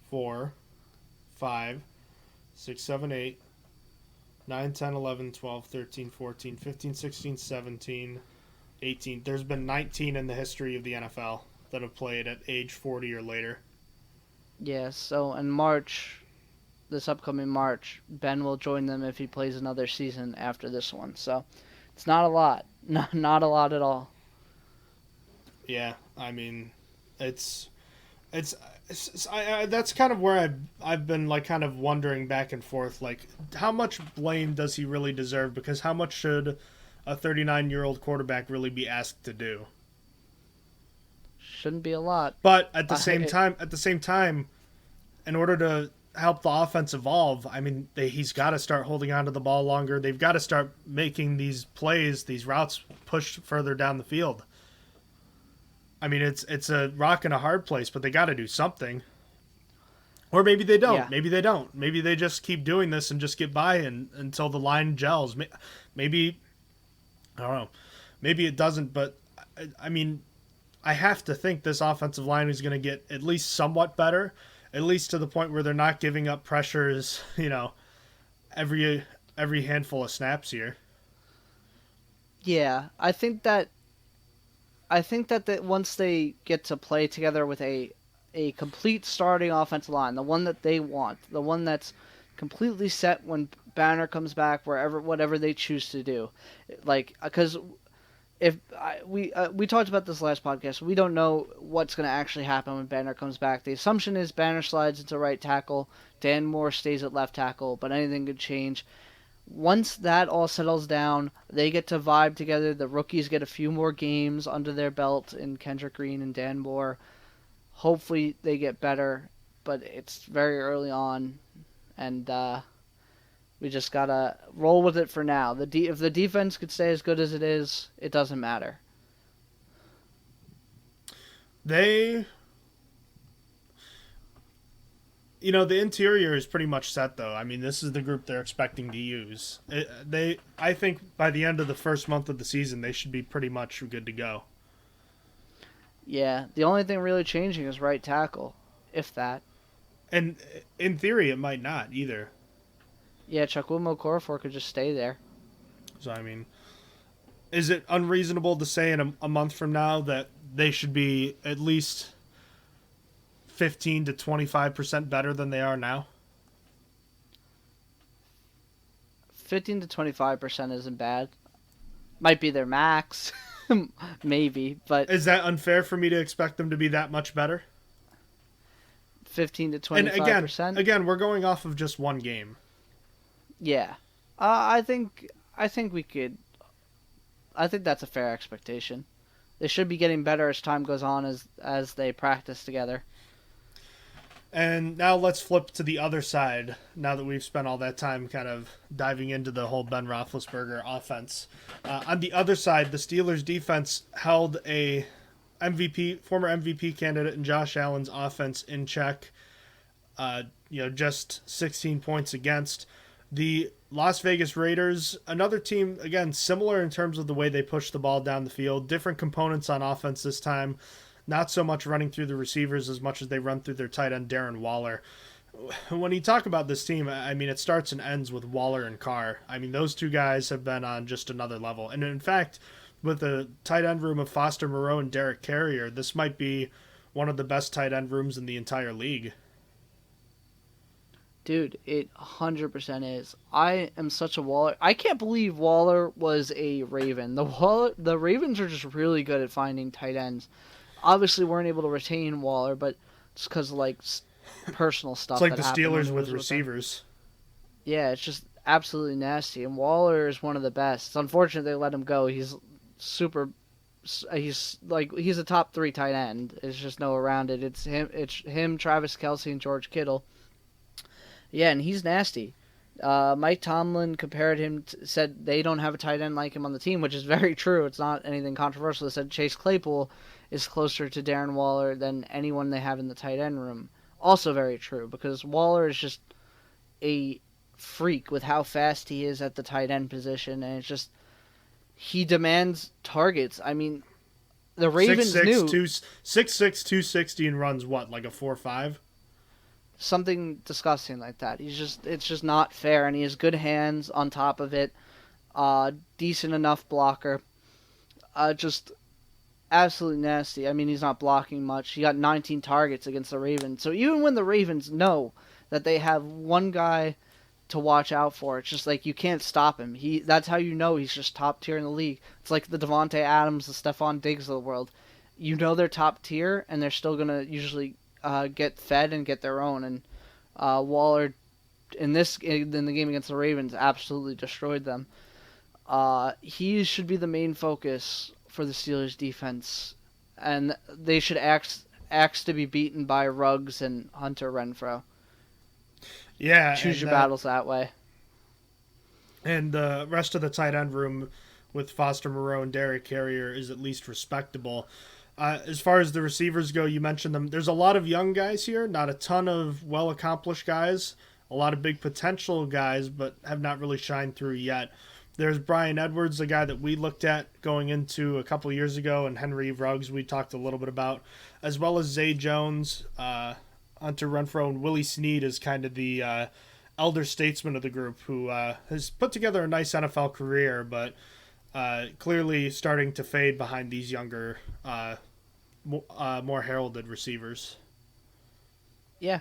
4, 5, 6, 7, 8, 9, 10, 11, 12, 13, 14, 15, 16, 17, 18. There's been 19 in the history of the NFL that have played at age 40 or later. Yeah, so in March, this upcoming March, Ben will join them if he plays another season after this one. So it's not a lot. Not a lot at all. Yeah, I mean, it's that's kind of where I've been like kind of wondering back and forth, like how much blame does he really deserve? Because how much should a 39-year-old quarterback really be asked to do? Shouldn't be a lot. But at the same time, in order to help the offense evolve, I mean, he's got to start holding on to the ball longer. They've got to start making these plays, these routes push further down the field. I mean, it's a rock and a hard place, but they got to do something. Or maybe they don't. Yeah. Maybe they don't. Maybe they just keep doing this and just get by until the line gels. Maybe, I don't know. Maybe it doesn't, but I mean, I have to think this offensive line is going to get at least somewhat better, at least to the point where they're not giving up pressures, every handful of snaps here. Yeah, I think that once they get to play together with a complete starting offensive line, the one that they want, the one that's completely set when Banner comes back, whatever they choose to do, like because we talked about this last podcast, we don't know what's going to actually happen when Banner comes back. The assumption is Banner slides into right tackle, Dan Moore stays at left tackle, but anything could change. Once that all settles down, they get to vibe together. The rookies get a few more games under their belt in Kendrick Green and Dan Moore. Hopefully they get better, but it's very early on, and we just gotta roll with it for now. If the defense could stay as good as it is, it doesn't matter. The interior is pretty much set, though. I mean, this is the group they're expecting to use. I think by the end of the first month of the season, they should be pretty much good to go. Yeah, the only thing really changing is right tackle, if that. And in theory, it might not either. Yeah, Chukwuma Okorafor could just stay there. So, I mean, is it unreasonable to say in a month from now that they should be at least 15 to 25% better than they are now? 15 to 25% isn't bad. Might be their max, maybe, but Is that unfair for me to expect them to be that much better? 15 to And 25%. again, we're going off of just one game. Yeah, I think we could. I think that's a fair expectation. They should be getting better as time goes on, as they practice together. And now let's flip to the other side, now that we've spent all that time kind of diving into the whole Ben Roethlisberger offense. On the other side, the Steelers' defense held a former MVP candidate in Josh Allen's offense in check, just 16 points against. The Las Vegas Raiders, another team, again, similar in terms of the way they push the ball down the field, different components on offense this time. Not so much running through the receivers as much as they run through their tight end, Darren Waller. when you talk about this team, I mean, it starts and ends with Waller and Carr. I mean, those two guys have been on just another level. And in fact, with the tight end room of Foster Moreau and Derek Carrier, this might be one of the best tight end rooms in the entire league. Dude, it 100% is. I am such a Waller. I can't believe Waller was a Raven. The Ravens are just really good at finding tight ends. Obviously, weren't able to retain Waller, but it's because of like personal stuff. It's like that the happened when Steelers he with was receivers. Yeah, it's just absolutely nasty. And Waller is one of the best. It's unfortunate they let him go. He's super. He's a top 3 tight end. There's just no around it. It's him, Travis Kelce, and George Kittle. Yeah, and he's nasty. Mike Tomlin compared him, said they don't have a tight end like him on the team, which is very true. It's not anything controversial. They said Chase Claypool is closer to Darren Waller than anyone they have in the tight end room. Also very true, because Waller is just a freak with how fast he is at the tight end position, and it's just he demands targets. I mean, the Ravens 6'6", 260 and runs what, like a 4.5? Something disgusting like that. It's just not fair, and he has good hands on top of it. Decent enough blocker. Just absolutely nasty. I mean, he's not blocking much. He got 19 targets against the Ravens. So even when the Ravens know that they have one guy to watch out for, it's just like you can't stop him. That's how you know he's just top tier in the league. It's like the Devontae Adams, the Stephon Diggs of the world. You know they're top tier, and they're still gonna usually get fed and get their own. And Waller in the game against the Ravens absolutely destroyed them. He should be the main focus for the Steelers defense, and they should ask to be beaten by Ruggs and Hunter Renfrow. Yeah, choose your battles that way. And the rest of the tight end room with Foster Moreau and Derek Carrier is at least respectable. As far as the receivers go, you mentioned them. There's a lot of young guys here, not a ton of well-accomplished guys, a lot of big potential guys, but have not really shined through yet. There's Brian Edwards, the guy that we looked at going into a couple years ago, and Henry Ruggs we talked a little bit about, as well as Zay Jones, Hunter Renfrow, and Willie Snead is kind of the elder statesman of the group who has put together a nice NFL career, but clearly starting to fade behind these younger, more heralded receivers. Yeah.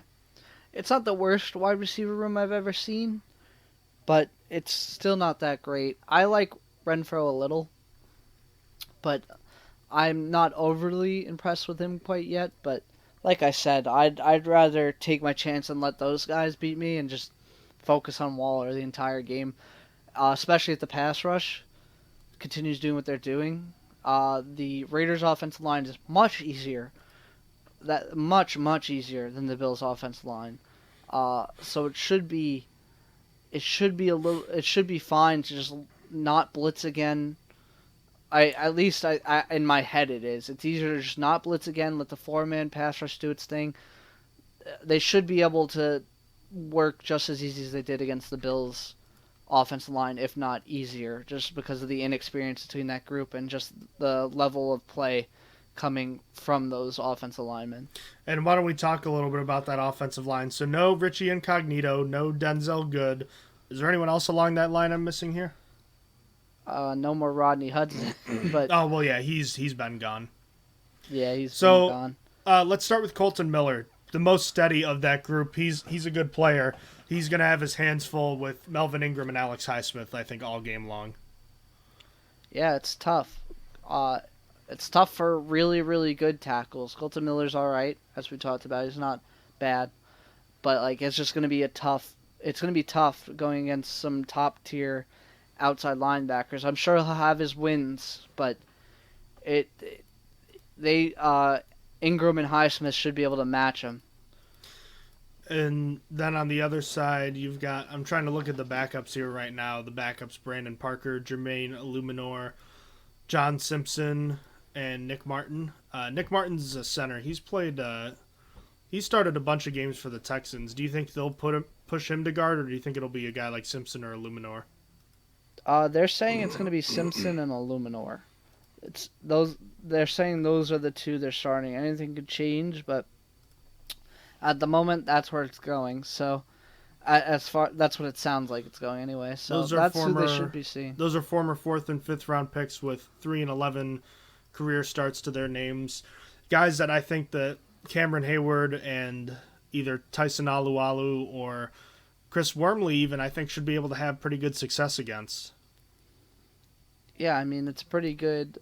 It's not the worst wide receiver room I've ever seen, but it's still not that great. I like Renfrow a little, but I'm not overly impressed with him quite yet. But like I said, I'd rather take my chance and let those guys beat me and just focus on Waller the entire game, especially at the pass rush. Continues doing what they're doing. The Raiders' offensive line is much easier. Much easier than the Bills' offensive line. So it should be fine to just not blitz again. At least in my head it is. It's easier to just not blitz again, let the 4-man pass rush do its thing. They should be able to work just as easy as they did against the Bills' offensive line, if not easier, just because of the inexperience between that group and just the level of play coming from those offensive linemen. And why don't we talk a little bit about that offensive line? So no Richie Incognito, no Denzel Good. Is there anyone else along that line I'm missing here? No more Rodney Hudson, but oh well, yeah, he's been gone. Yeah, he's been gone. Let's start with Colton Miller, the most steady of that group. He's a good player. He's gonna have his hands full with Melvin Ingram and Alex Highsmith, I think, all game long. Yeah, it's tough. It's tough for really, really good tackles. Colton Miller's all right, as we talked about. He's not bad, but like it's just gonna be tough going against some top tier outside linebackers. I'm sure he'll have his wins, but Ingram and Highsmith should be able to match him. And then on the other side, you've got, I'm trying to look at the backups here right now. The backups, Brandon Parker, Jermaine Illuminor, John Simpson, and Nick Martin. Nick Martin's a center. He started a bunch of games for the Texans. Do you think they'll push him to guard, or do you think it'll be a guy like Simpson or Illuminor? They're saying it's going to be Simpson and Illuminor. They're saying those are the two they're starting. Anything could change, but At the moment, that's where it's going. So, that's what it sounds like it's going anyway. So that's who they should be seeing. Those are former 4th and 5th round picks with 3 and 11 career starts to their names. Guys that I think that Cameron Hayward and either Tyson Alualu or Chris Wormley even, I think, should be able to have pretty good success against. Yeah, I mean, it's a pretty good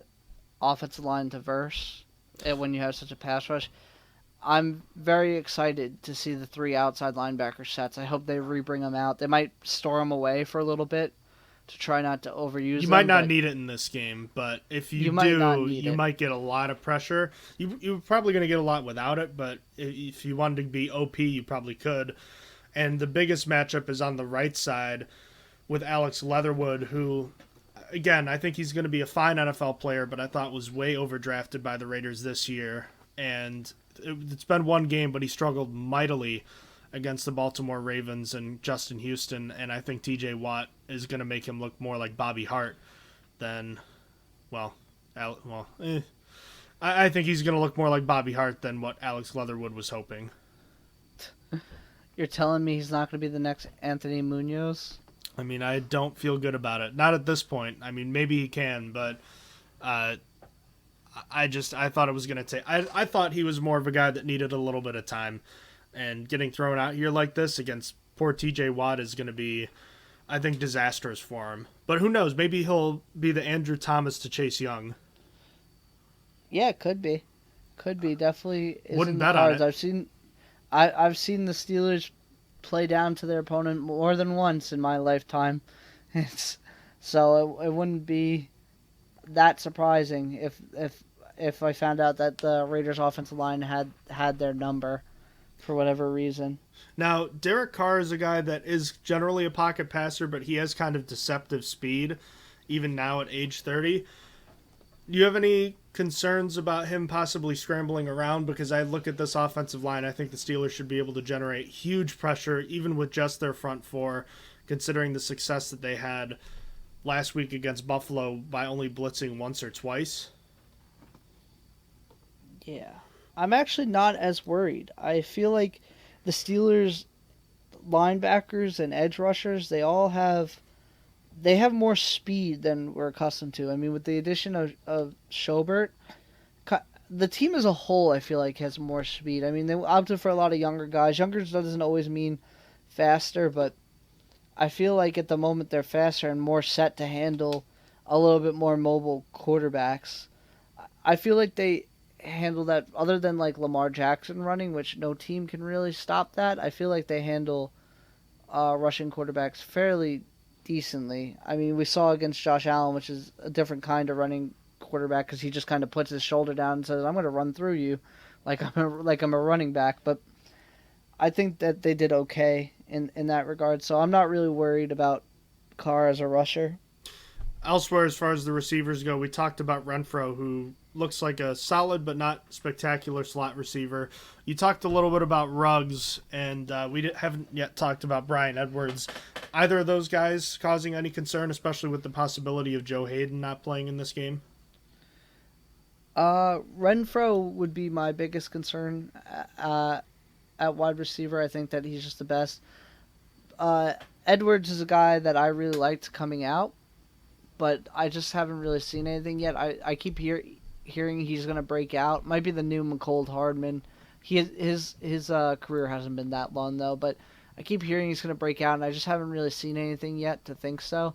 offensive line to verse when you have such a pass rush. I'm very excited to see the 3 outside linebacker sets. I hope they re-bring them out. They might store them away for a little bit to try not to overuse them. You might not need it in this game, but if you do, you might get a lot of pressure. You're probably going to get a lot without it, but if you wanted to be OP, you probably could. And the biggest matchup is on the right side with Alex Leatherwood, who, again, I think he's going to be a fine NFL player, but I thought was way overdrafted by the Raiders this year. And it's been one game, but he struggled mightily against the Baltimore Ravens and Justin Houston, and I think TJ Watt is going to make him look more like Bobby Hart than, I think he's going to look more like Bobby Hart than what Alex Leatherwood was hoping. You're telling me he's not going to be the next Anthony Munoz? I mean, I don't feel good about it. Not at this point. I mean, maybe he can, but I thought it was going to take... I thought he was more of a guy that needed a little bit of time. And getting thrown out here like this against poor TJ Watt is going to be, I think, disastrous for him. But who knows? Maybe he'll be the Andrew Thomas to Chase Young. Yeah, could be. Could be. Definitely is Wouldn't in the bet cards. on it. I've seen the Steelers play down to their opponent more than once in my lifetime. So it wouldn't be that surprising if I found out that the Raiders' offensive line had their number for whatever reason. Now, Derek Carr is a guy that is generally a pocket passer, but he has kind of deceptive speed, even now at age 30. Do you have any concerns about him possibly scrambling around? Because I look at this offensive line, I think the Steelers should be able to generate huge pressure, even with just their front four, considering the success that they had last week against Buffalo by only blitzing once or twice. Yeah. I'm actually not as worried. I feel like the Steelers linebackers and edge rushers, they have more speed than we're accustomed to. I mean, with the addition of Schobert, the team as a whole, I feel like, has more speed. I mean, they opted for a lot of younger guys. Younger doesn't always mean faster, but I feel like at the moment they're faster and more set to handle a little bit more mobile quarterbacks. I feel like they handle that, other than like Lamar Jackson running, which no team can really stop that. I feel like they handle rushing quarterbacks fairly decently. I mean, we saw against Josh Allen, which is a different kind of running quarterback because he just kind of puts his shoulder down and says, "I'm going to run through you," like I'm a running back. But I think that they did okay in that regard, so I'm not really worried about Carr as a rusher. Elsewhere, as far as the receivers go, we talked about Renfrow, who looks like a solid but not spectacular slot receiver. You talked a little bit about Ruggs, and we haven't yet talked about Bryan Edwards. Either of those guys causing any concern, especially with the possibility of Joe Hayden not playing in this game? Renfrow would be my biggest concern at wide receiver. I think that he's just the best. Edwards is a guy that I really liked coming out, but I just haven't really seen anything yet. I keep hearing he's going to break out. Might be the new McCold Hardman. His career hasn't been that long, though, but I keep hearing he's going to break out, and I just haven't really seen anything yet to think so.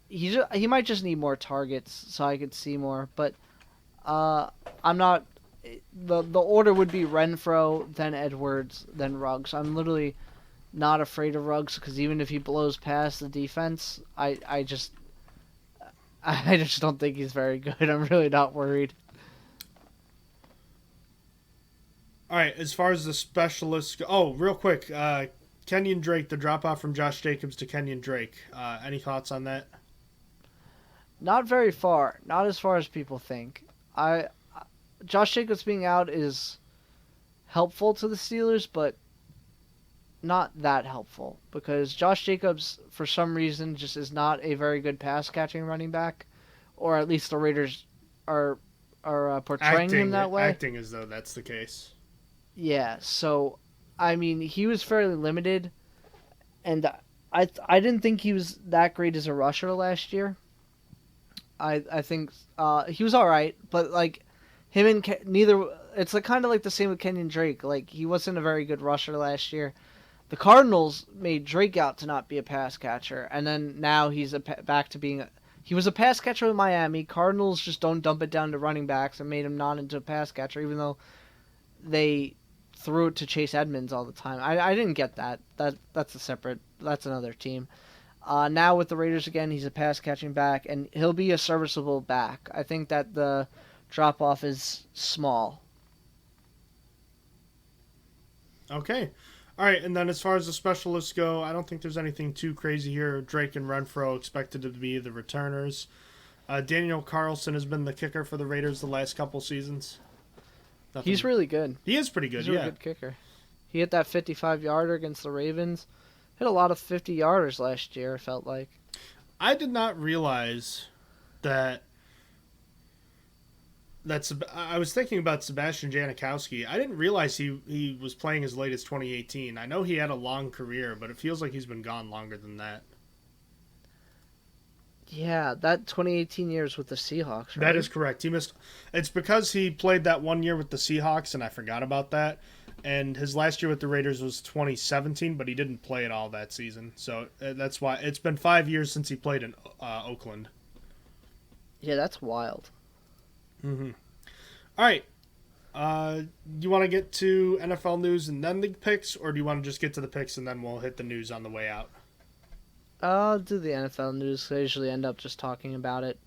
He might just need more targets so I could see more, but I'm not... The order would be Renfrow, then Edwards, then Ruggs. I'm literally not afraid of Ruggs because even if he blows past the defense, I just don't think he's very good. I'm really not worried. All right, as far as the specialists go... Oh, real quick, Kenyon Drake, the drop-off from Josh Jacobs to Kenyon Drake. Any thoughts on that? Not very far. Not as far as people think. Josh Jacobs being out is helpful to the Steelers, but not that helpful because Josh Jacobs, for some reason, just is not a very good pass-catching running back, or at least the Raiders are portraying him that way. Acting as though that's the case. Yeah, so I mean, he was fairly limited, and I didn't think he was that great as a rusher last year. I think he was all right, but like him and neither. It's like kind of like the same with Kenyon Drake. Like he wasn't a very good rusher last year. The Cardinals made Drake out to not be a pass catcher, and then now he's back to being. He was a pass catcher with Miami. Cardinals just don't dump it down to running backs and made him not into a pass catcher, even though they threw it to Chase Edmonds all the time. I didn't get that. That's another team. Now with the Raiders again, he's a pass catching back, and he'll be a serviceable back. I think that the drop off is small. Okay. All right, and then as far as the specialists go, I don't think there's anything too crazy here. Drake and Renfro expected to be the returners. Daniel Carlson has been the kicker for the Raiders the last couple seasons. He's really good. He is pretty good, He's a really good kicker. He hit that 55-yarder against the Ravens. Hit a lot of 50-yarders last year, it felt like. I did not realize that I was thinking about Sebastian Janikowski. I didn't realize he was playing as late as 2018. I know he had a long career, but it feels like he's been gone longer than that. Yeah, that 2018 year was with the Seahawks, right? That is correct. He missed. It's because he played that 1 year with the Seahawks, and I forgot about that. And his last year with the Raiders was 2017, but he didn't play at all that season. So that's why it's been 5 years since he played in Oakland. Yeah, that's wild. Mm-hmm. All right. You want to get to NFL news and then the picks, or do you want to just get to the picks and then we'll hit the news on the way out? I'll do the NFL news. I usually end up just talking about it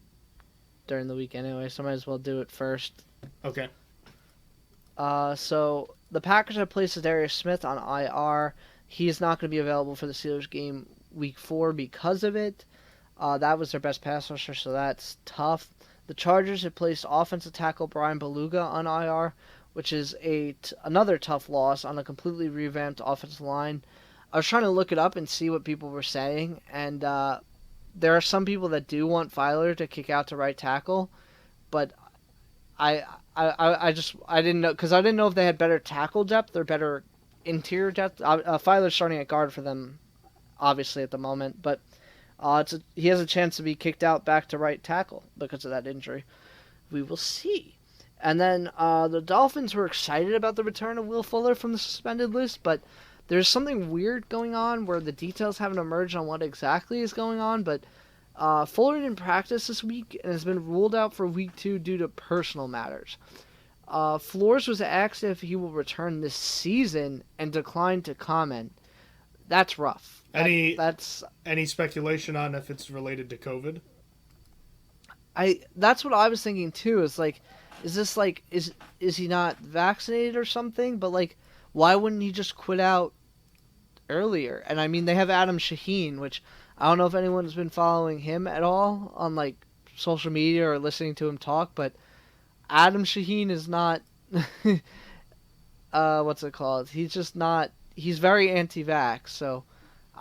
during the week anyway, so I might as well do it first. Okay. So the Packers have placed Darius Smith on IR. He is not going to be available for the Steelers game week 4 because of it. That was their best pass rusher, so that's tough. The Chargers have placed offensive tackle Brian Beluga on IR, which is another tough loss on a completely revamped offensive line. I was trying to look it up and see what people were saying, and there are some people that do want Filer to kick out to right tackle, but I didn't know, because I didn't know if they had better tackle depth or better interior depth. Filer's starting at guard for them, obviously at the moment, but he has a chance to be kicked out back to right tackle because of that injury. We will see. And then the Dolphins were excited about the return of Will Fuller from the suspended list, but there's something weird going on where the details haven't emerged on what exactly is going on, but Fuller didn't practice this week and has been ruled out for week 2 due to personal matters. Flores was asked if he will return this season and declined to comment. That's rough. Any speculation on if it's related to COVID? That's what I was thinking too. Is he not vaccinated or something? But like, why wouldn't he just quit out earlier? And I mean, they have Adam Shaheen, which I don't know if anyone's been following him at all on like social media or listening to him talk, but Adam Shaheen is not what's it called? He's just not. He's very anti-vax, so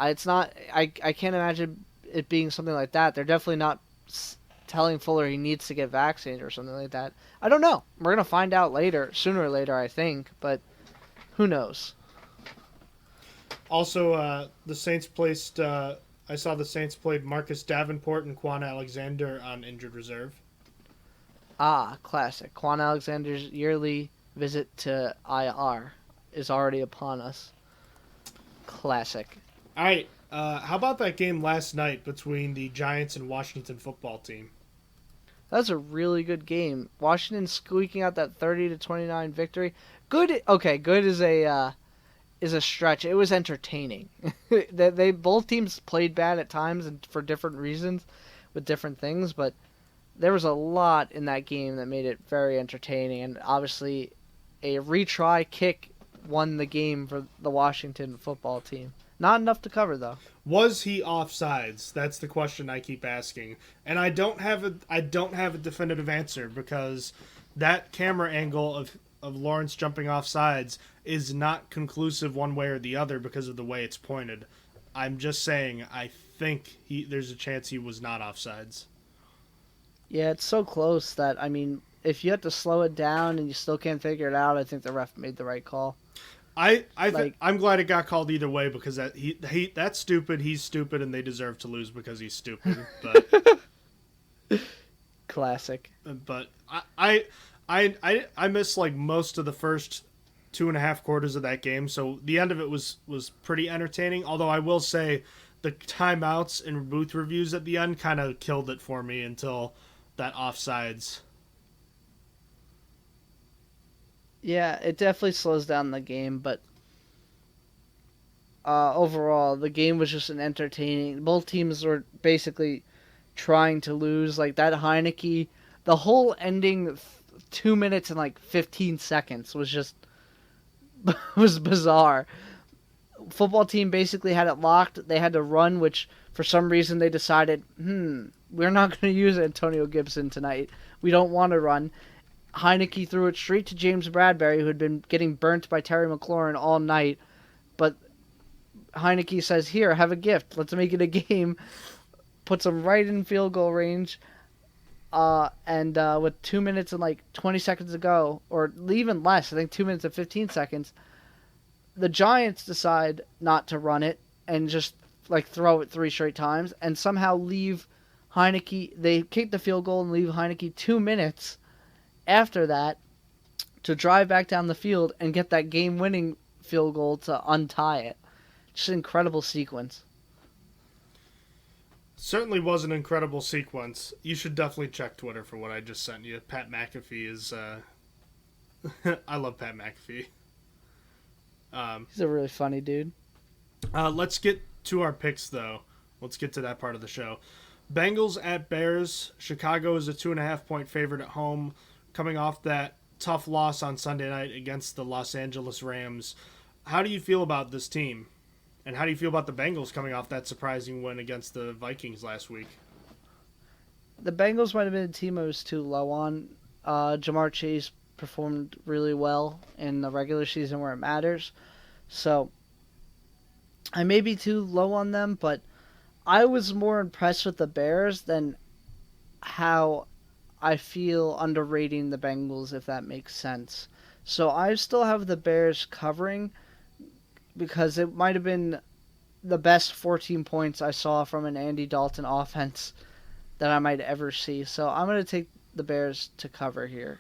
it's not. I can't imagine it being something like that. They're definitely not telling Fuller he needs to get vaccinated or something like that. I don't know. We're gonna find out sooner or later, I think, but who knows? Also, the Saints placed. I saw the Saints played Marcus Davenport and Quan Alexander on injured reserve. Ah, classic. Quan Alexander's yearly visit to IR is already upon us. Classic. All right. How about that game last night between the Giants and Washington football team? That was a really good game. Washington squeaking out that 30-29 victory. Good. Okay, good is a stretch. It was entertaining. They both teams played bad at times and for different reasons, with different things, but there was a lot in that game that made it very entertaining. And obviously, a retry kick won the game for the Washington football team. Not enough to cover, though. Was he offsides? That's the question I keep asking, and I don't have a definitive answer because that camera angle of Lawrence jumping off sides is not conclusive one way or the other because of the way it's pointed. I'm just saying I think there's a chance he was not offsides. Yeah, it's so close that, I mean, if you have to slow it down and you still can't figure it out, I think the ref made the right call. I'm glad it got called either way because that's stupid. He's stupid, and they deserve to lose because he's stupid. But classic. But I missed like most of the first 2.5 quarters of that game, so the end of it was pretty entertaining. Although I will say the timeouts and booth reviews at the end kind of killed it for me until that offsides. Yeah, it definitely slows down the game, but overall, the game was just an entertaining. Both teams were basically trying to lose. Like that Heineke, the whole ending 2 minutes and like 15 seconds was just was bizarre. Football team basically had it locked. They had to run, which for some reason they decided, we're not going to use Antonio Gibson tonight. We don't want to run. Heineke threw it straight to James Bradbury, who had been getting burnt by Terry McLaurin all night. But Heineke says, here, have a gift. Let's make it a game. Puts him right in field goal range. And with 2 minutes and like 20 seconds to go, or even less, I think 2 minutes and 15 seconds, the Giants decide not to run it and just like throw it 3 straight times and somehow leave Heineke. They kick the field goal and leave Heineke 2 minutes after that to drive back down the field and get that game-winning field goal to untie it. Just an incredible sequence. Certainly was an incredible sequence. You should definitely check Twitter for what I just sent you. Pat McAfee is... I love Pat McAfee. He's a really funny dude. Let's get to our picks, though. Let's get to that part of the show. Bengals at Bears. Chicago is a 2.5-point favorite at home, coming off that tough loss on Sunday night against the Los Angeles Rams. How do you feel about this team? And how do you feel about the Bengals coming off that surprising win against the Vikings last week? The Bengals might have been a team I was too low on. Jamar Chase performed really well in the regular season where it matters. So I may be too low on them, but I was more impressed with the Bears than how I feel underrating the Bengals, if that makes sense. So I still have the Bears covering because it might have been the best 14 points I saw from an Andy Dalton offense that I might ever see. So I'm going to take the Bears to cover here.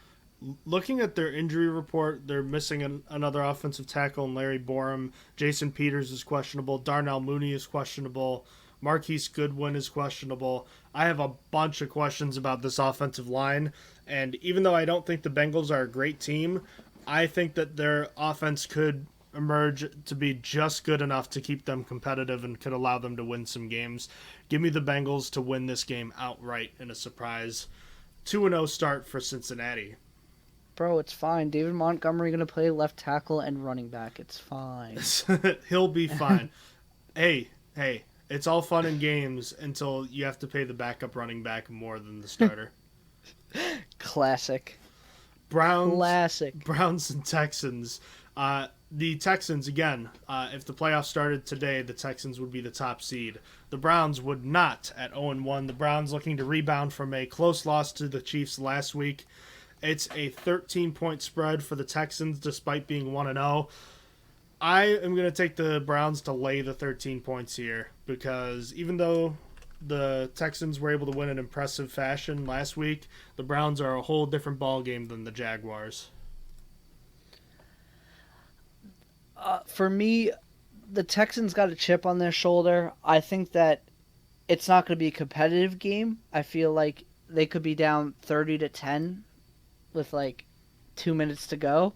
Looking at their injury report, they're missing another offensive tackle in Larry Borum. Jason Peters is questionable. Darnell Mooney is questionable. Marquise Goodwin is questionable. I have a bunch of questions about this offensive line, and even though I don't think the Bengals are a great team, I think that their offense could emerge to be just good enough to keep them competitive and could allow them to win some games. Give me the Bengals to win this game outright in a surprise 2-0 start for Cincinnati. Bro, it's fine. David Montgomery going to play left tackle and running back. It's fine. He'll be fine. Hey, it's all fun and games until you have to pay the backup running back more than the starter. Classic. Browns and Texans. The Texans, again, if the playoffs started today, the Texans would be the top seed. The Browns would not at 0-1. The Browns looking to rebound from a close loss to the Chiefs last week. It's a 13-point spread for the Texans despite being 1-0. I am going to take the Browns to lay the 13 points here because even though the Texans were able to win in impressive fashion last week, the Browns are a whole different ballgame than the Jaguars. For me, the Texans got a chip on their shoulder. I think that it's not going to be a competitive game. I feel like they could be down 30-10 with like 2 minutes to go.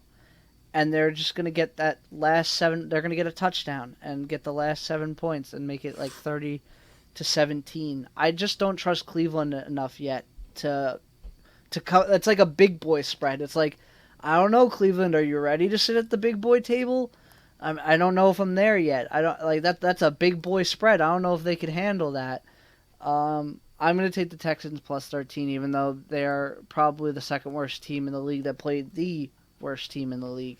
And they're just going to get that last 7. They're going to get a touchdown and get the last 7 points and make it like 30-17. I just don't trust Cleveland enough yet to it's like a big boy spread. It's like, I don't know, Cleveland, are you ready to sit at the big boy table? I don't know if I'm there yet. I don't like that. That's a big boy spread. I don't know if they could handle that. I'm going to take the Texans plus 13, even though they are probably the second worst team in the league that played the worst team in the league.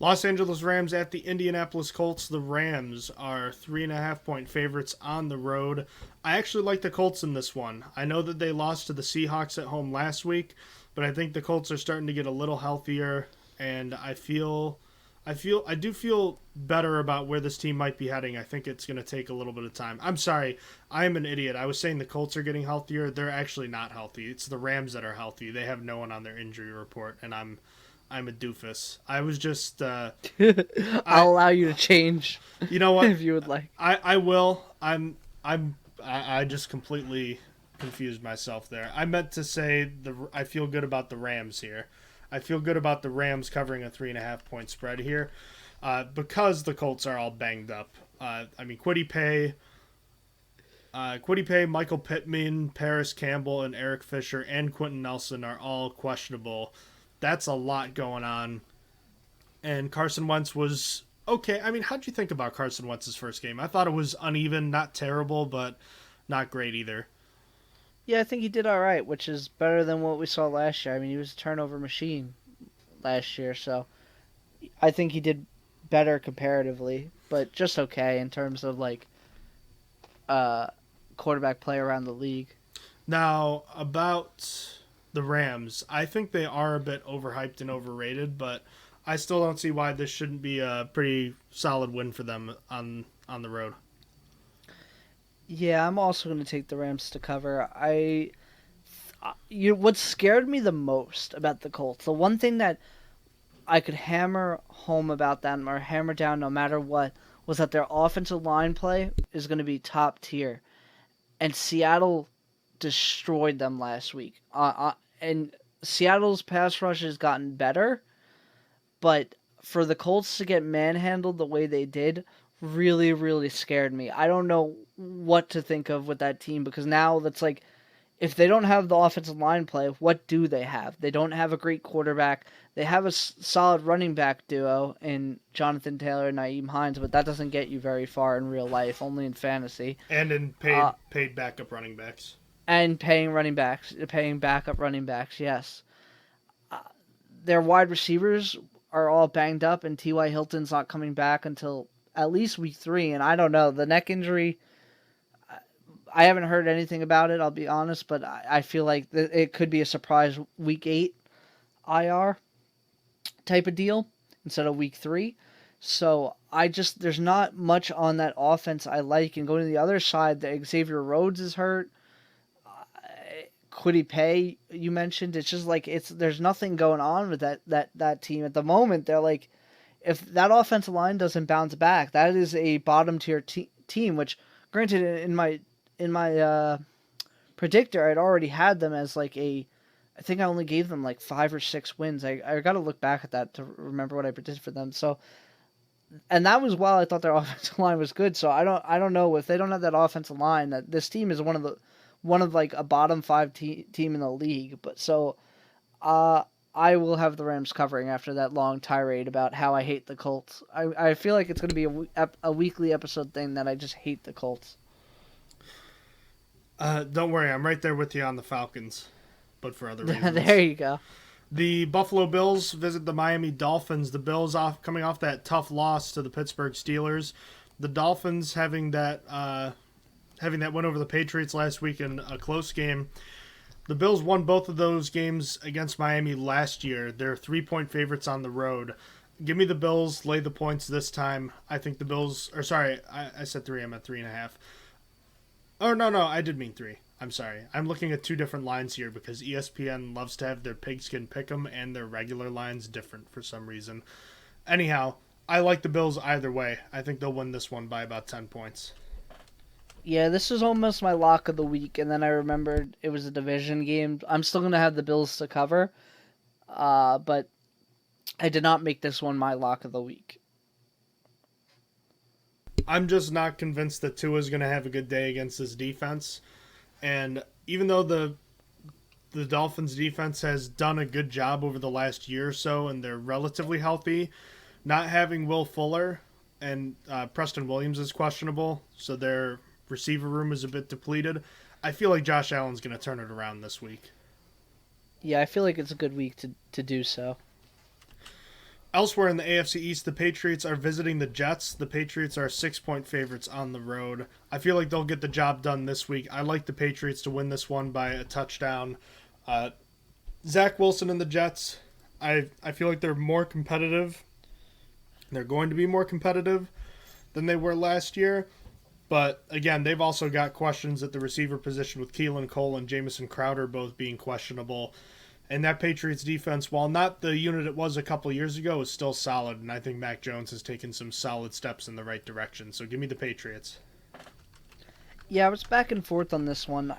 Los Angeles Rams at the Indianapolis Colts. The Rams are 3.5-point favorites on the road. I actually like the Colts in this one. I know that they lost to the Seahawks at home last week, but I think the Colts are starting to get a little healthier, and I do feel better about where this team might be heading. I think it's going to take a little bit of time. I'm sorry, I am an idiot. I was saying the Colts are getting healthier. They're actually not healthy. It's the Rams that are healthy. They have no one on their injury report, and I'm a doofus. I was just. I'll allow you to change. You know what? If you would like. I will. I just completely confused myself there. I meant to say I feel good about the Rams here. I feel good about the Rams covering a 3.5 point spread here, because the Colts are all banged up. Kwity Paye, Michael Pittman, Paris Campbell, and Eric Fisher, and Quentin Nelson are all questionable. That's a lot going on. And Carson Wentz was okay. How'd you think about Carson Wentz's first game? I thought it was uneven, not terrible, but not great either. Yeah, I think he did all right, which is better than what we saw last year. He was a turnover machine last year, so I think he did better comparatively, but just okay in terms of quarterback play around the league. Now, about the Rams, I think they are a bit overhyped and overrated, but I still don't see why this shouldn't be a pretty solid win for them on the road. Yeah, I'm also going to take the Rams to cover. What scared me the most about the Colts, the one thing that I could hammer home about them or hammer down no matter what, was that their offensive line play is going to be top tier. And Seattle destroyed them last week. And Seattle's pass rush has gotten better, but for the Colts to get manhandled the way they did really, really scared me. I don't know what to think of with that team, because now that's if they don't have the offensive line play, what do they have? They don't have a great quarterback. They have a solid running back duo in Jonathan Taylor and Nyheim Hines, but that doesn't get you very far in real life, only in fantasy. And in paid backup running backs. And paying backup running backs, yes. Their wide receivers are all banged up, and T.Y. Hilton's not coming back until at least week 3, and I don't know. The neck injury, I haven't heard anything about it, I'll be honest, but I feel like it could be a surprise week 8 IR type of deal instead of week 3. So there's not much on that offense I like. And going to the other side, Xavier Rhodes is hurt. Kwity Paye, you mentioned. It's just there's nothing going on with that team at the moment. They're if that offensive line doesn't bounce back, that is a bottom tier team. Which, granted, in my predictor, I'd already had them as I think I only gave them 5 or 6 wins. I got to look back at that to remember what I predicted for them. So, and that was while I thought their offensive line was good. So I don't know if they don't have that offensive line, that this team is one of a bottom 5 team in the league. But so, I will have the Rams covering after that long tirade about how I hate the Colts. I feel like it's going to be a weekly episode thing that I just hate the Colts. Don't worry, I'm right there with you on the Falcons, but for other reasons. There you go. The Buffalo Bills visit the Miami Dolphins. The Bills coming off that tough loss to the Pittsburgh Steelers. The Dolphins having that win over the Patriots last week in a close game. The Bills won both of those games against Miami last year. They're 3-point favorites on the road. Give me the Bills, lay the points this time. I think the Bills, I said 3, I'm at 3.5. Oh, no, I did mean 3. I'm sorry. I'm looking at 2 different lines here because ESPN loves to have their pigskin pick'em and their regular lines different for some reason. Anyhow, I like the Bills either way. I think they'll win this one by about 10 points. Yeah, this was almost my lock of the week, and then I remembered it was a division game. I'm still going to have the Bills to cover, but I did not make this one my lock of the week. I'm just not convinced that Tua's going to have a good day against this defense. And even though the Dolphins defense has done a good job over the last year or so, and they're relatively healthy, not having Will Fuller and Preston Williams is questionable, so their receiver room is a bit depleted. I feel like Josh Allen's going to turn it around this week. Yeah, I feel like it's a good week to do so. Elsewhere in the AFC East, the Patriots are visiting the Jets. The Patriots are 6-point favorites on the road. I feel like they'll get the job done this week. I like the Patriots to win this one by a touchdown. Zach Wilson and the Jets, I feel like they're more competitive. They're going to be more competitive than they were last year. But again, they've also got questions at the receiver position with Keelan Cole and Jamison Crowder both being questionable. And that Patriots defense, while not the unit it was a couple years ago, is still solid. And I think Mac Jones has taken some solid steps in the right direction. So give me the Patriots. Yeah, I was back and forth on this one.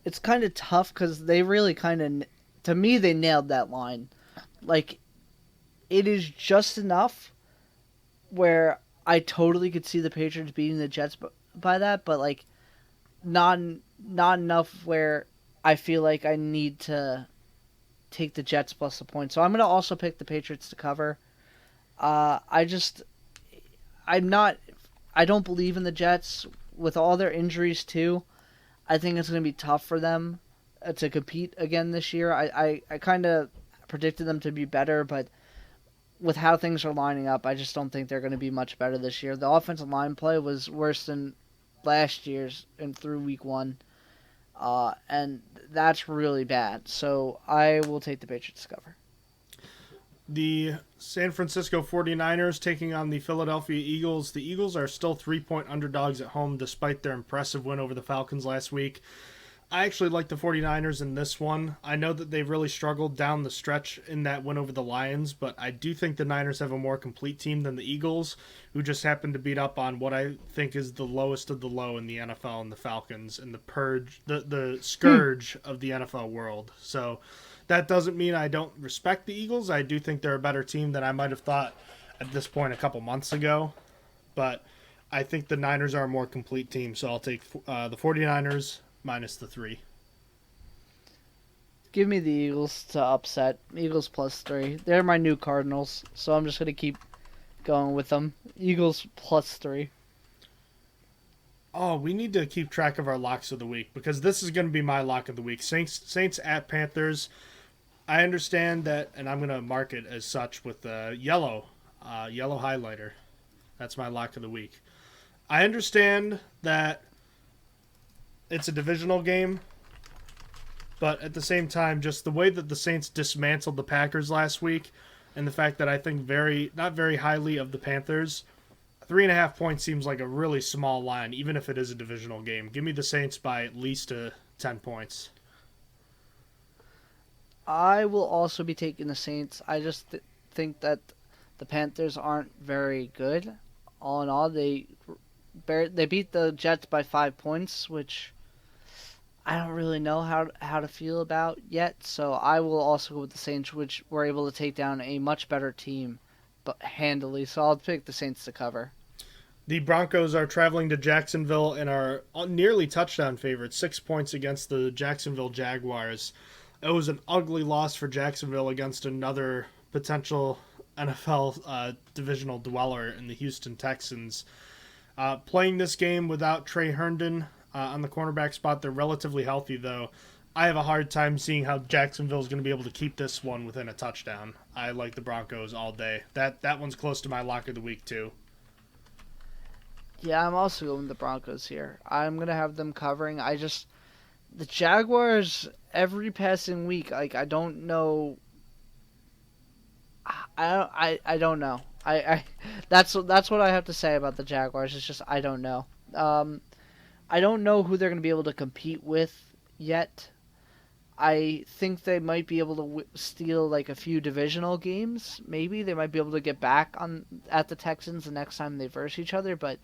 It's kind of tough because they really to me, they nailed that line. Like, it is just enough where I totally could see the Patriots beating the Jets by that, but like, not enough where I feel like I need to take the Jets plus the point. So I'm gonna also pick the Patriots to cover. I don't believe in the Jets with all their injuries too. I think it's gonna be tough for them to compete again this year. I kind of predicted them to be better, but with how things are lining up, I just don't think they're going to be much better this year. The offensive line play was worse than last year's and through week 1, and that's really bad. So I will take the Patriots to cover. The San Francisco 49ers taking on the Philadelphia Eagles. The Eagles are still 3-point underdogs at home despite their impressive win over the Falcons last week. I actually like the 49ers in this one. I know that they've really struggled down the stretch in that win over the Lions, but I do think the Niners have a more complete team than the Eagles, who just happened to beat up on what I think is the lowest of the low in the NFL and the Falcons and the scourge of the NFL world. So that doesn't mean I don't respect the Eagles. I do think they're a better team than I might have thought at this point a couple months ago, but I think the Niners are a more complete team, so I'll take the 49ers minus the 3. Give me the Eagles to upset. Eagles plus 3. They're my new Cardinals, so I'm just going to keep going with them. Eagles plus 3. Oh, we need to keep track of our locks of the week because this is going to be my lock of the week. Saints at Panthers. I understand that, and I'm going to mark it as such with a yellow highlighter. That's my lock of the week. I understand that it's a divisional game, but at the same time, just the way that the Saints dismantled the Packers last week and the fact that I think not very highly of the Panthers, 3.5 points seems like a really small line, even if it is a divisional game. Give me the Saints by at least 10 points. I will also be taking the Saints. I just think that the Panthers aren't very good. All in all, they beat the Jets by 5 points, which I don't really know how to feel about yet. So I will also go with the Saints, which were able to take down a much better team, but handily. So I'll pick the Saints to cover. The Broncos are traveling to Jacksonville and are nearly touchdown favorites, 6 points against the Jacksonville Jaguars. It was an ugly loss for Jacksonville against another potential NFL divisional dweller in the Houston Texans. Playing this game without Trey Herndon on the cornerback spot, they're relatively healthy, though. I have a hard time seeing how Jacksonville is going to be able to keep this one within a touchdown. I like the Broncos all day. That one's close to my lock of the week, too. Yeah, I'm also going with the Broncos here. I'm going to have them covering. The Jaguars, every passing week, like, I don't know. I don't know. That's what I have to say about the Jaguars. It's just I don't know. I don't know who they're going to be able to compete with yet. I think they might be able to steal like a few divisional games. Maybe they might be able to get back at the Texans the next time they verse each other. But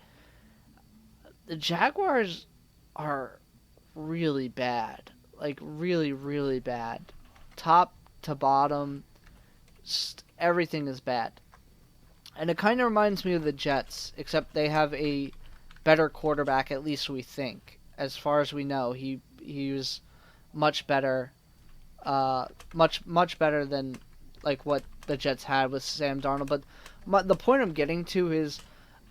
the Jaguars are really bad, like really, really bad, top to bottom. Everything is bad. And it kind of reminds me of the Jets, except they have a better quarterback, at least we think. As far as we know, he was much better, much better than like what the Jets had with Sam Darnold. But the point I'm getting to is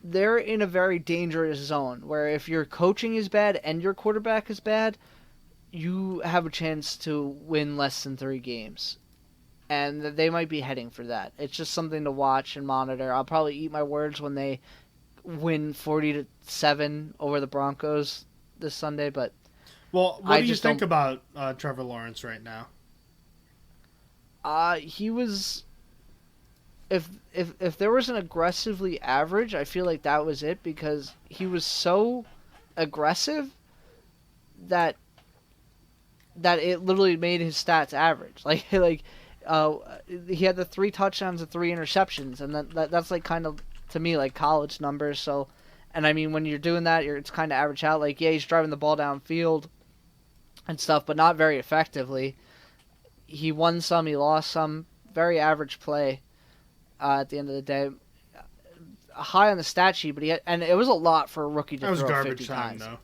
they're in a very dangerous zone where if your coaching is bad and your quarterback is bad, you have a chance to win less than 3 games. And they might be heading for that. It's just something to watch and monitor. I'll probably eat my words when they win 40-7 over the Broncos this Sunday. But well, what do you think about Trevor Lawrence right now? He was. If there was an aggressively average, I feel like that was it because he was so aggressive that it literally made his stats average. He had the 3 touchdowns and 3 interceptions, and that's like kind of to me like college numbers. So, and I mean when you're doing that, it's kind of average out. Like yeah, he's driving the ball downfield and stuff, but not very effectively. He won some, he lost some. Very average play. At the end of the day, high on the stat sheet, but and it was a lot for a rookie to throw 50 times. Though.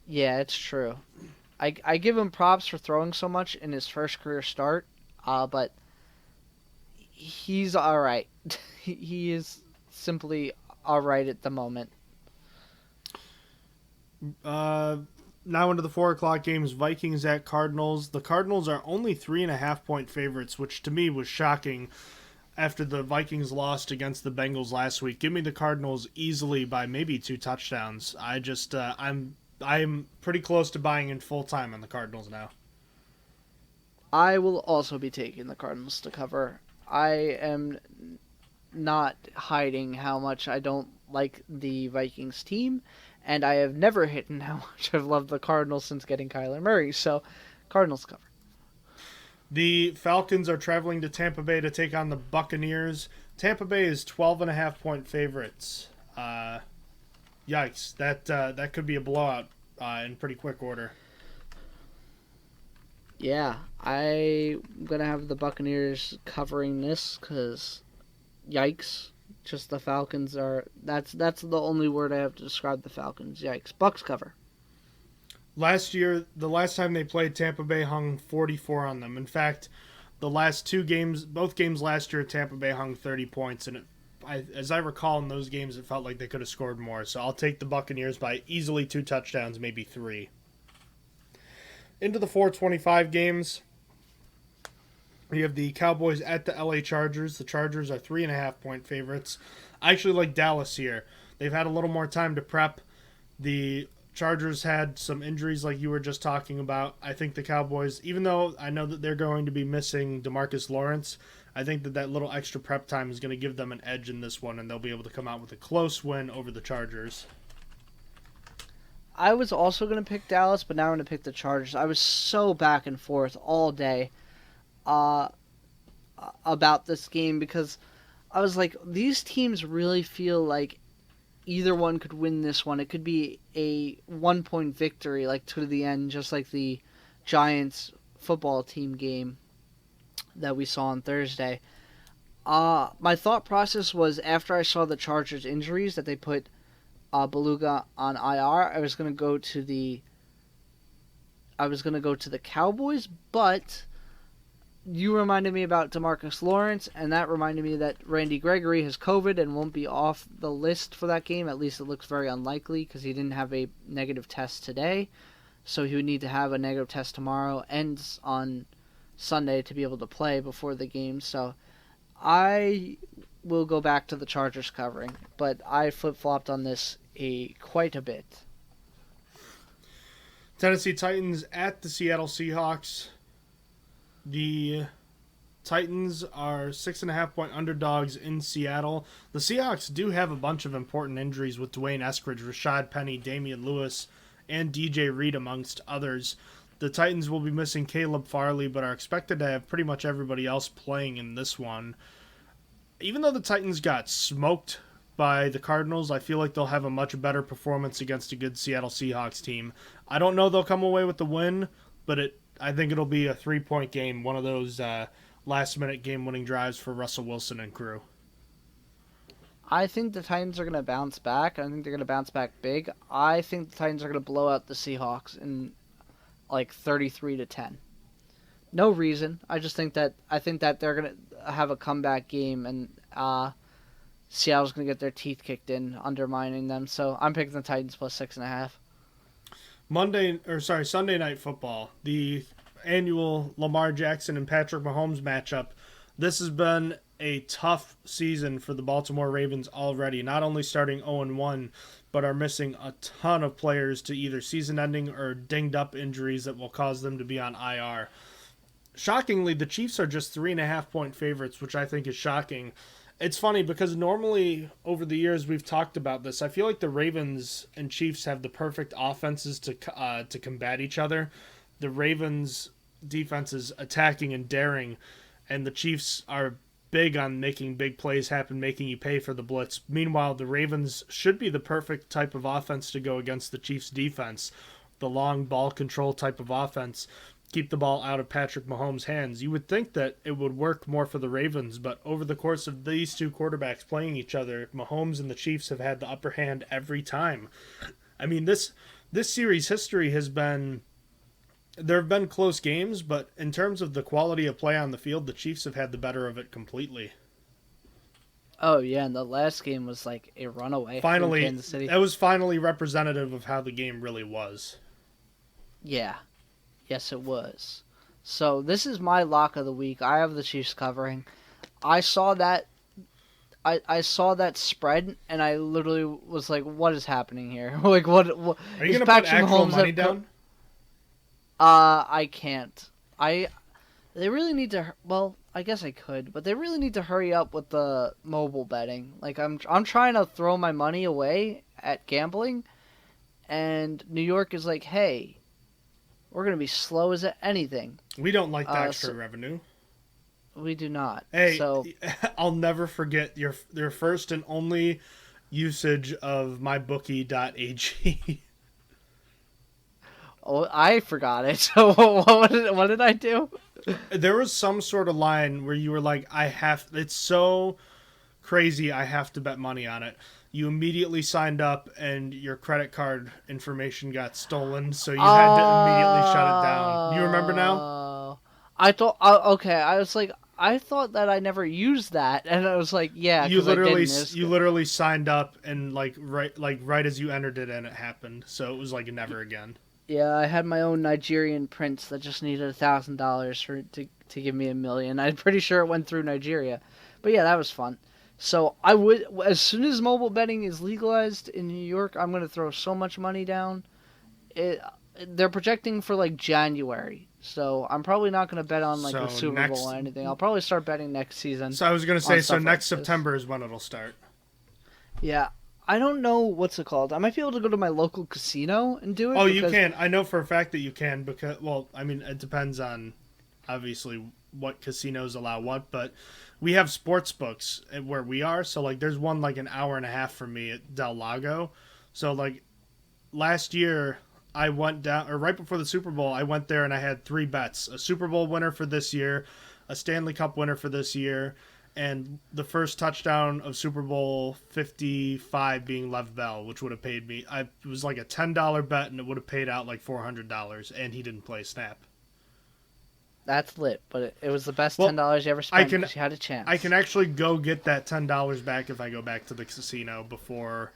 Yeah, it's true. I give him props for throwing so much in his first career start, but he's all right. He is simply all right at the moment. Now into the 4:00 games, Vikings at Cardinals. The Cardinals are only 3.5-point favorites, which to me was shocking after the Vikings lost against the Bengals last week. Give me the Cardinals easily by maybe 2 touchdowns. I'm pretty close to buying in full time on the Cardinals now. I will also be taking the Cardinals to cover. I am not hiding how much I don't like the Vikings team, and I have never hidden how much I've loved the Cardinals since getting Kyler Murray. So, Cardinals cover. The Falcons are traveling to Tampa Bay to take on the Buccaneers. Tampa Bay is 12.5-point favorites. Yikes! That could be a blowout in pretty quick order. Yeah, I'm gonna have the Buccaneers covering this because, yikes! Just the Falcons are. That's the only word I have to describe the Falcons. Yikes! Bucks cover. Last year, the last time they played, Tampa Bay hung 44 on them. In fact, the last 2 games, both games last year, Tampa Bay hung 30 points. And as I recall in those games, it felt like they could have scored more. So I'll take the Buccaneers by easily 2 touchdowns, maybe 3. Into the 4:25 games, we have the Cowboys at the LA Chargers. The Chargers are 3.5-point favorites. I actually like Dallas here. They've had a little more time to prep. The Chargers had some injuries like you were just talking about. I think the Cowboys, even though I know that they're going to be missing DeMarcus Lawrence, I think that little extra prep time is going to give them an edge in this one, and they'll be able to come out with a close win over the Chargers. I was also going to pick Dallas, but now I'm going to pick the Chargers. I was so back and forth all day about this game because I was like, these teams really feel like either one could win this one. It could be a 1-point victory, like to the end, just like the Giants football team game that we saw on Thursday. My thought process was after I saw the Chargers injuries that they put Beluga on IR, I was gonna go to the Cowboys, but you reminded me about DeMarcus Lawrence, and that reminded me that Randy Gregory has COVID and won't be off the list for that game. At least it looks very unlikely because he didn't have a negative test today. So he would need to have a negative test tomorrow and on Sunday to be able to play before the game. So I will go back to the Chargers covering, but I flip-flopped on this quite a bit. Tennessee Titans at the Seattle Seahawks. The Titans are 6.5-point underdogs in Seattle. The Seahawks do have a bunch of important injuries with Dwayne Eskridge, Rashad Penny, Damian Lewis, and DJ Reed, amongst others. The Titans will be missing Caleb Farley, but are expected to have pretty much everybody else playing in this one. Even though the Titans got smoked by the Cardinals, I feel like they'll have a much better performance against a good Seattle Seahawks team. I don't know they'll come away with the win, but I think it'll be a 3-point game, one of those last-minute game-winning drives for Russell Wilson and crew. I think the Titans are going to bounce back. I think they're going to bounce back big. I think the Titans are going to blow out the Seahawks in like 33-10. No reason. I think that they're going to have a comeback game, and Seattle's going to get their teeth kicked in, undermining them. So I'm picking the Titans plus 6.5. Sunday Night Football, the annual Lamar Jackson and Patrick Mahomes matchup. This has been a tough season for the Baltimore Ravens already, not only starting 0-1, but are missing a ton of players to either season-ending or dinged-up injuries that will cause them to be on IR. shockingly, the Chiefs are just 3.5-point favorites, which I think is shocking. It's funny because normally over the years we've talked about this. I feel like the Ravens and Chiefs have the perfect offenses to combat each other. The Ravens' defense is attacking and daring, and the Chiefs are big on making big plays happen, making you pay for the blitz. Meanwhile, the Ravens should be the perfect type of offense to go against the Chiefs' defense. The long ball control type of offense. Keep the ball out of Patrick Mahomes' hands. You would think that it would work more for the Ravens, but over the course of these two quarterbacks playing each other, Mahomes and the Chiefs have had the upper hand every time. I mean, this series history has been... There have been close games, but in terms of the quality of play on the field, the Chiefs have had the better of it completely. Oh, yeah, and the last game was like a runaway Finally, from Kansas City. that was finally representative of how the game really was. Yeah. Yes, it was. So this is my lock of the week. I have the Chiefs covering. I saw that. I saw that spread, and I literally was like, "What is happening here? Like, what Are you going to put actual money down? I can't. They really need to. Well, I guess I could, but they really need to hurry up with the mobile betting. Like, I'm trying to throw my money away at gambling, and New York is like, "Hey, we're going to be slow as anything." We don't like the extra revenue. We do not. Hey, so I'll never forget your first and only usage of mybookie.ag. Oh, I forgot it. So what did I do? There was some sort of line where you were like, it's so crazy, I have to bet money on it. You immediately signed up and your credit card information got stolen, so you had to immediately shut it down. You remember now? I thought, okay, I thought that I never used that, and I was like, yeah, you literally signed up and right as you entered it and it happened, so it was like never again. Yeah, I had my own Nigerian prince that just needed $1,000 to give me $1 million. I'm pretty sure it went through Nigeria, but yeah, that was fun. So I would, as soon as mobile betting is legalized in New York, I'm gonna throw so much money down. They're projecting for like January, so I'm probably not gonna bet on like the Super Bowl or anything. I'll probably start betting next season. So I was gonna say, so next September is when it'll start. Yeah. I don't know what's it called. I might be able to go to my local casino and do it. Oh, you can. I know for a fact that you can because, well, I mean, it depends on, obviously, what casinos allow what, but we have sports books where we are. So, like, there's one, like, an hour and a half from me at Del Lago. So, like, last year, I went down, or right before the Super Bowl, I went there and I had 3 bets. A Super Bowl winner for this year, a Stanley Cup winner for this year, and the first touchdown of Super Bowl 55 being Lev Bell, which would have paid me. It was like a $10 bet, and it would have paid out like $400, and he didn't play a snap. That's lit, but it was the best $10 you ever spent because you had a chance. I can actually go get that $10 back if I go back to the casino before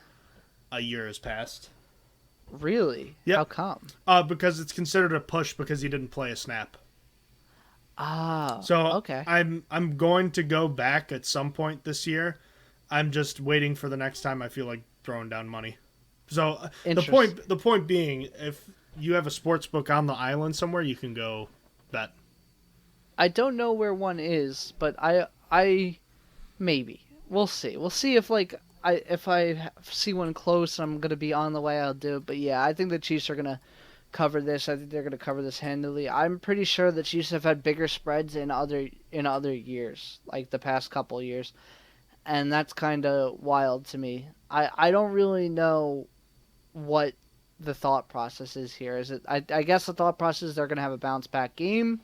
a year has passed. Really? Yep. How come? Because it's considered a push because he didn't play a snap. Ah, so okay. I'm going to go back at some point this year. I'm just waiting for the next time I feel like throwing down money. So the point being, if you have a sports book on the island somewhere, you can go bet. I don't know where one is, but I maybe we'll see. We'll see if if I see one close and I'm gonna be on the way, I'll do it. But yeah, I think the Chiefs are gonna cover this. I think they're going to cover this handily. I'm pretty sure the Chiefs have had bigger spreads in other years, like the past couple years, and that's kind of wild to me. I don't really know what the thought process is here. Is it? I guess the thought process is they're going to have a bounce back game,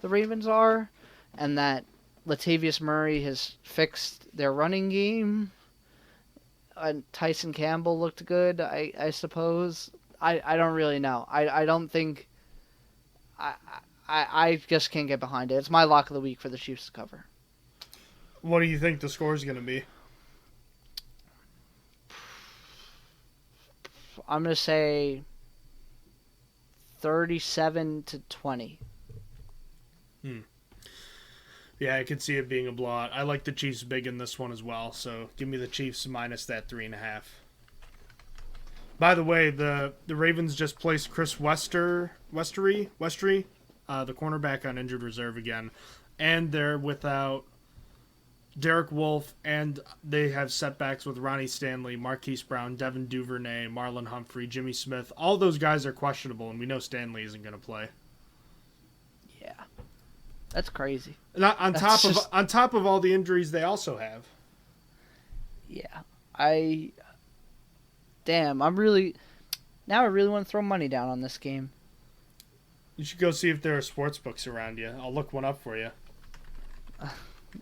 the Ravens are, and that Latavius Murray has fixed their running game. And Tyson Campbell looked good, I suppose. I don't really know. I don't think... I just can't get behind it. It's my lock of the week for the Chiefs to cover. What do you think the score is going to be? I'm going to say 37-20. Yeah, I could see it being a blowout. I like the Chiefs big in this one as well, so give me the Chiefs minus that 3.5. By the way, the Ravens just placed Chris Westry the cornerback on injured reserve again, and they're without Derek Wolfe, and they have setbacks with Ronnie Stanley, Marquise Brown, Devin Duvernay, Marlon Humphrey, Jimmy Smith. All those guys are questionable, and we know Stanley isn't going to play. Yeah, that's crazy. And on top of all the injuries they also have. Yeah, I really want to throw money down on this game. You should go see if there are sports books around you. I'll look one up for you.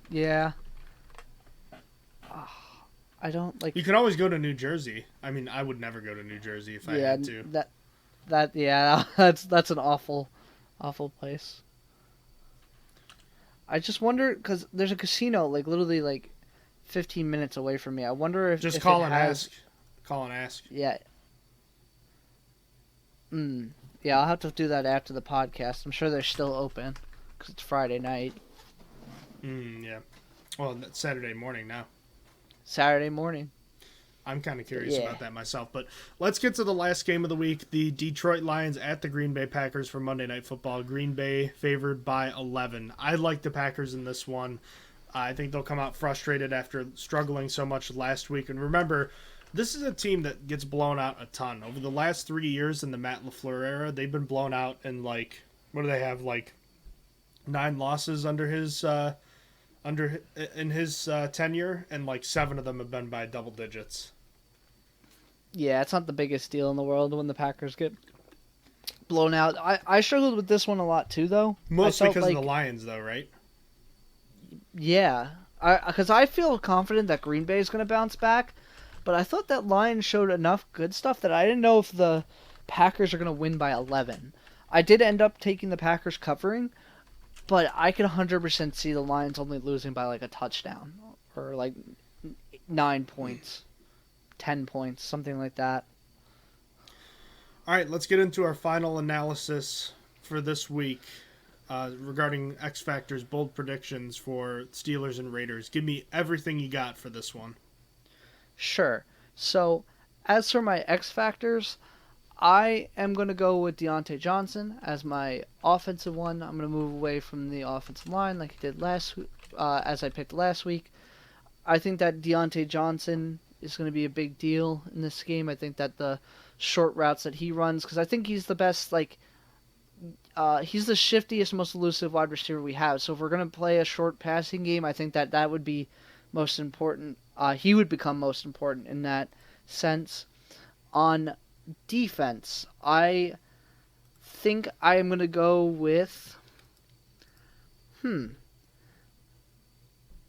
Yeah. I don't like. You can always go to New Jersey. I mean, I would never go to New Jersey if I had to. That's an awful place. I just wonder because there's a casino like literally like 15 minutes away from me. I wonder if just if call it and has... ask. Call and ask. Yeah. Yeah, I'll have to do that after the podcast. I'm sure they're still open because it's Friday night. Yeah. Well, that's Saturday morning now. Saturday morning. I'm kind of curious about that myself. But let's get to the last game of the week. The Detroit Lions at the Green Bay Packers for Monday Night Football. Green Bay favored by 11. I like the Packers in this one. I think they'll come out frustrated after struggling so much last week. And remember, this is a team that gets blown out a ton. Over the last 3 years in the Matt LaFleur era, they've been blown out in like, what do they have, like 9 losses under his tenure, and like 7 of them have been by double digits. Yeah, it's not the biggest deal in the world when the Packers get blown out. I struggled with this one a lot too, though. Mostly because of the Lions, though, right? Yeah, because I feel confident that Green Bay is going to bounce back, but I thought that Lions showed enough good stuff that I didn't know if the Packers are going to win by 11. I did end up taking the Packers covering, but I could 100% see the Lions only losing by like a touchdown or like 9 points, 10 points, something like that. All right, let's get into our final analysis for this week regarding X Factor's bold predictions for Steelers and Raiders. Give me everything you got for this one. Sure. So, as for my X Factors, I am going to go with Deontay Johnson as my offensive one. I'm going to move away from the offensive line like I did as I picked last week. I think that Deontay Johnson is going to be a big deal in this game. I think that the short routes that he runs, because I think he's the best, he's the shiftiest, most elusive wide receiver we have. So if we're going to play a short passing game, I think that would be most important. He would become most important in that sense. On defense, I think I am going to go with...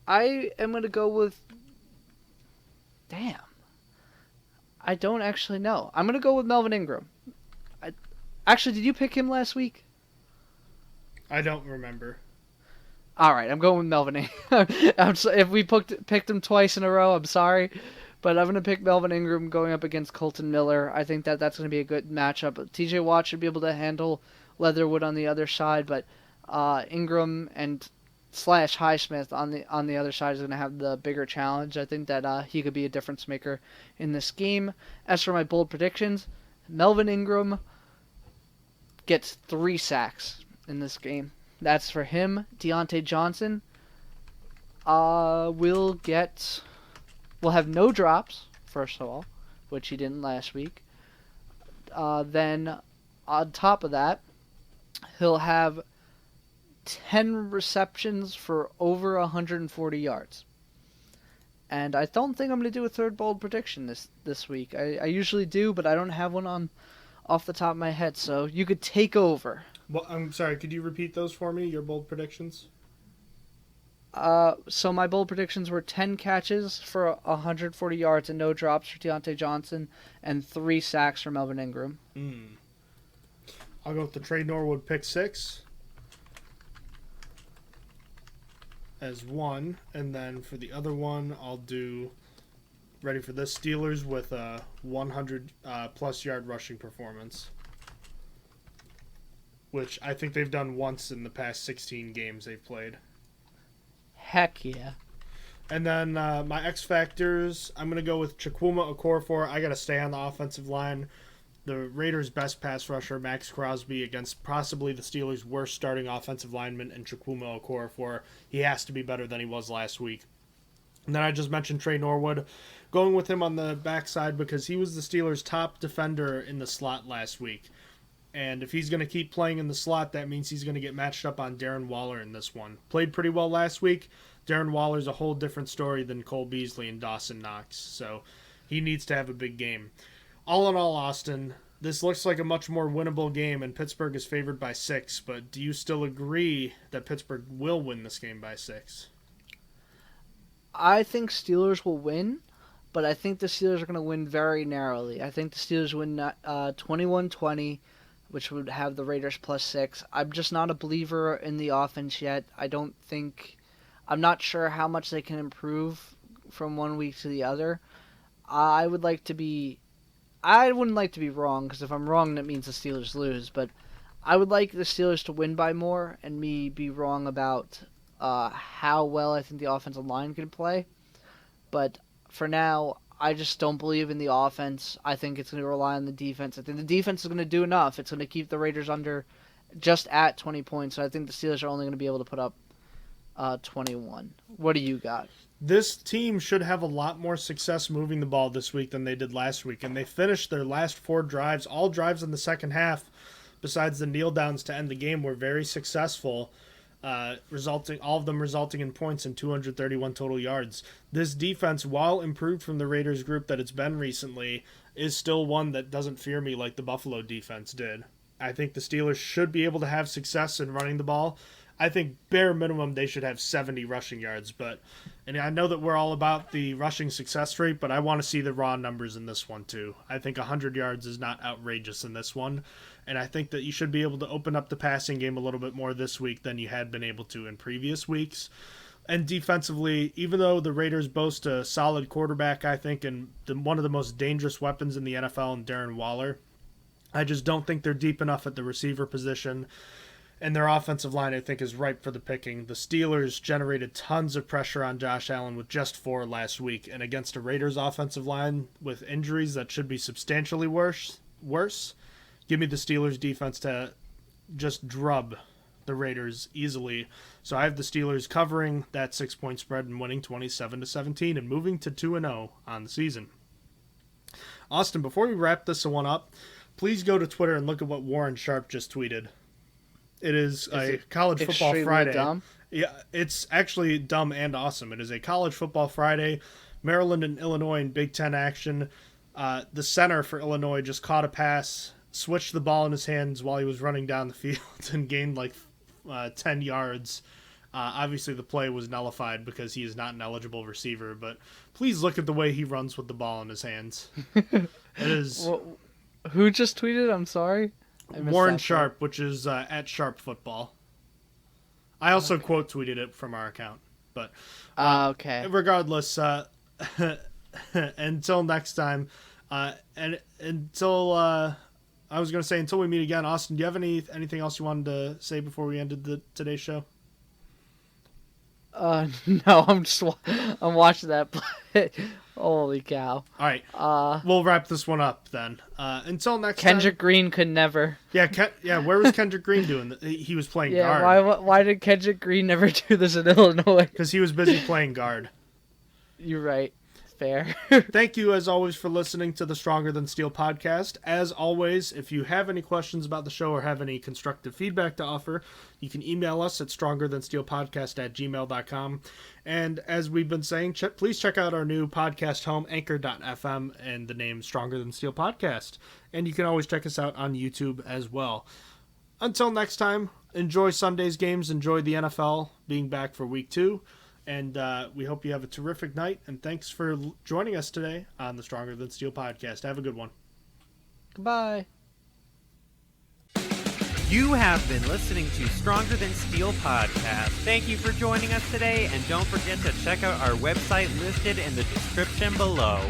I am going to go with... Damn. I don't actually know. I'm going to go with Melvin Ingram. Actually, did you pick him last week? I don't remember. All right, I'm going with Melvin Ingram. If we picked him twice in a row, I'm sorry. But I'm going to pick Melvin Ingram going up against Colton Miller. I think that's going to be a good matchup. TJ Watt should be able to handle Leatherwood on the other side, but Ingram and / Highsmith on the other side is going to have the bigger challenge. I think that he could be a difference maker in this game. As for my bold predictions, Melvin Ingram gets 3 sacks in this game. That's for him. Deontay Johnson will have no drops, first of all, which he didn't last week. Then, on top of that, he'll have 10 receptions for over 140 yards. And I don't think I'm going to do a third bold prediction this week. I usually do, but I don't have one off the top of my head, so you could take over. Well, I'm sorry, could you repeat those for me, your bold predictions? So my bold predictions were 10 catches for 140 yards and no drops for Deontay Johnson, and 3 sacks for Melvin Ingram. I'll go with the Trey Norwood pick 6 as one, and then for the other one, I'll do, ready for this, Steelers with a 100-plus yard rushing performance, which I think they've done once in the past 16 games they've played. Heck yeah. And then my X Factors, I'm going to go with Chukwuma Okorafor. I got to stay on the offensive line. the Raiders' best pass rusher, Max Crosby, against possibly the Steelers' worst starting offensive lineman in Chukwuma Okorafor. He has to be better than he was last week. And then I just mentioned Trey Norwood, going with him on the backside because he was the Steelers' top defender in the slot last week. And if he's going to keep playing in the slot, that means he's going to get matched up on Darren Waller in this one. Played pretty well last week. Darren Waller's a whole different story than Cole Beasley and Dawson Knox. So he needs to have a big game. All in all, Austin, this looks like a much more winnable game, and Pittsburgh is favored by 6. But do you still agree that Pittsburgh will win this game by 6? I think Steelers will win, but I think the Steelers are going to win very narrowly. I think the Steelers win 21-20, which would have the Raiders plus 6. I'm just not a believer in the offense yet. I'm not sure how much they can improve from one week to the other. I wouldn't like to be wrong, because if I'm wrong, that means the Steelers lose. But I would like the Steelers to win by more and me be wrong about how well I think the offensive line can play. But for now, I just don't believe in the offense. I think it's going to rely on the defense. I think the defense is going to do enough. It's going to keep the Raiders under just at 20 points. So I think the Steelers are only going to be able to put up 21. What do you got? This team should have a lot more success moving the ball this week than they did last week. And they finished their last 4 drives. All drives in the second half, besides the kneel downs to end the game, were very successful. All of them resulting in points and 231 total yards. This defense, while improved from the Raiders group that it's been recently, is still one that doesn't fear me like the Buffalo defense did. I think the Steelers should be able to have success in running the ball. I think bare minimum they should have 70 rushing yards, and I know that we're all about the rushing success rate, but I want to see the raw numbers in this one too. I think 100 yards is not outrageous in this one, and I think that you should be able to open up the passing game a little bit more this week than you had been able to in previous weeks. And defensively, even though the Raiders boast a solid quarterback, I think, and one of the most dangerous weapons in the NFL in Darren Waller, I just don't think they're deep enough at the receiver position. And their offensive line, I think, is ripe for the picking. The Steelers generated tons of pressure on Josh Allen with just 4 last week. And against a Raiders offensive line with injuries that should be substantially worse, give me the Steelers defense to just drub the Raiders easily. So I have the Steelers covering that 6-point spread and winning 27-17 and moving to 2-0 on the season. Austin, before we wrap this one up, please go to Twitter and look at what Warren Sharp just tweeted. It is a College Football Friday. Dumb? Yeah, it's actually dumb and awesome. It is a College Football Friday. Maryland and Illinois in Big Ten action. The center for Illinois just caught a pass, switched the ball in his hands while he was running down the field and gained 10 yards. Obviously, the play was nullified because he is not an eligible receiver, but please look at the way he runs with the ball in his hands. It is. Well, who just tweeted? I'm sorry. Warren Sharp, which is at Sharp Football. I also quote tweeted it from our account, but okay. Regardless, until next time, and until I was going to say until we meet again, Austin, do you have anything else you wanted to say before we ended today's show? No, I'm watching that play. Holy cow. All right. We'll wrap this one up then. Until next time. Kendrick Green could never. Yeah, where was Kendrick Green doing? He was playing guard. Yeah, why did Kendrick Green never do this in Illinois? Because he was busy playing guard. You're right. Fair. Thank you, as always, for listening to the Stronger Than Steel podcast. As always, if you have any questions about the show or have any constructive feedback to offer, you can email us at strongerthansteelpodcast@gmail.com. And as we've been saying, please check out our new podcast home, anchor.fm, and the name Stronger Than Steel Podcast. And you can always check us out on YouTube as well. Until next time, enjoy Sunday's games, enjoy the NFL being back for week 2. And we hope you have a terrific night. And thanks for joining us today on the Stronger Than Steel podcast. Have a good one. Goodbye. You have been listening to Stronger Than Steel podcast. Thank you for joining us today. And don't forget to check out our website listed in the description below.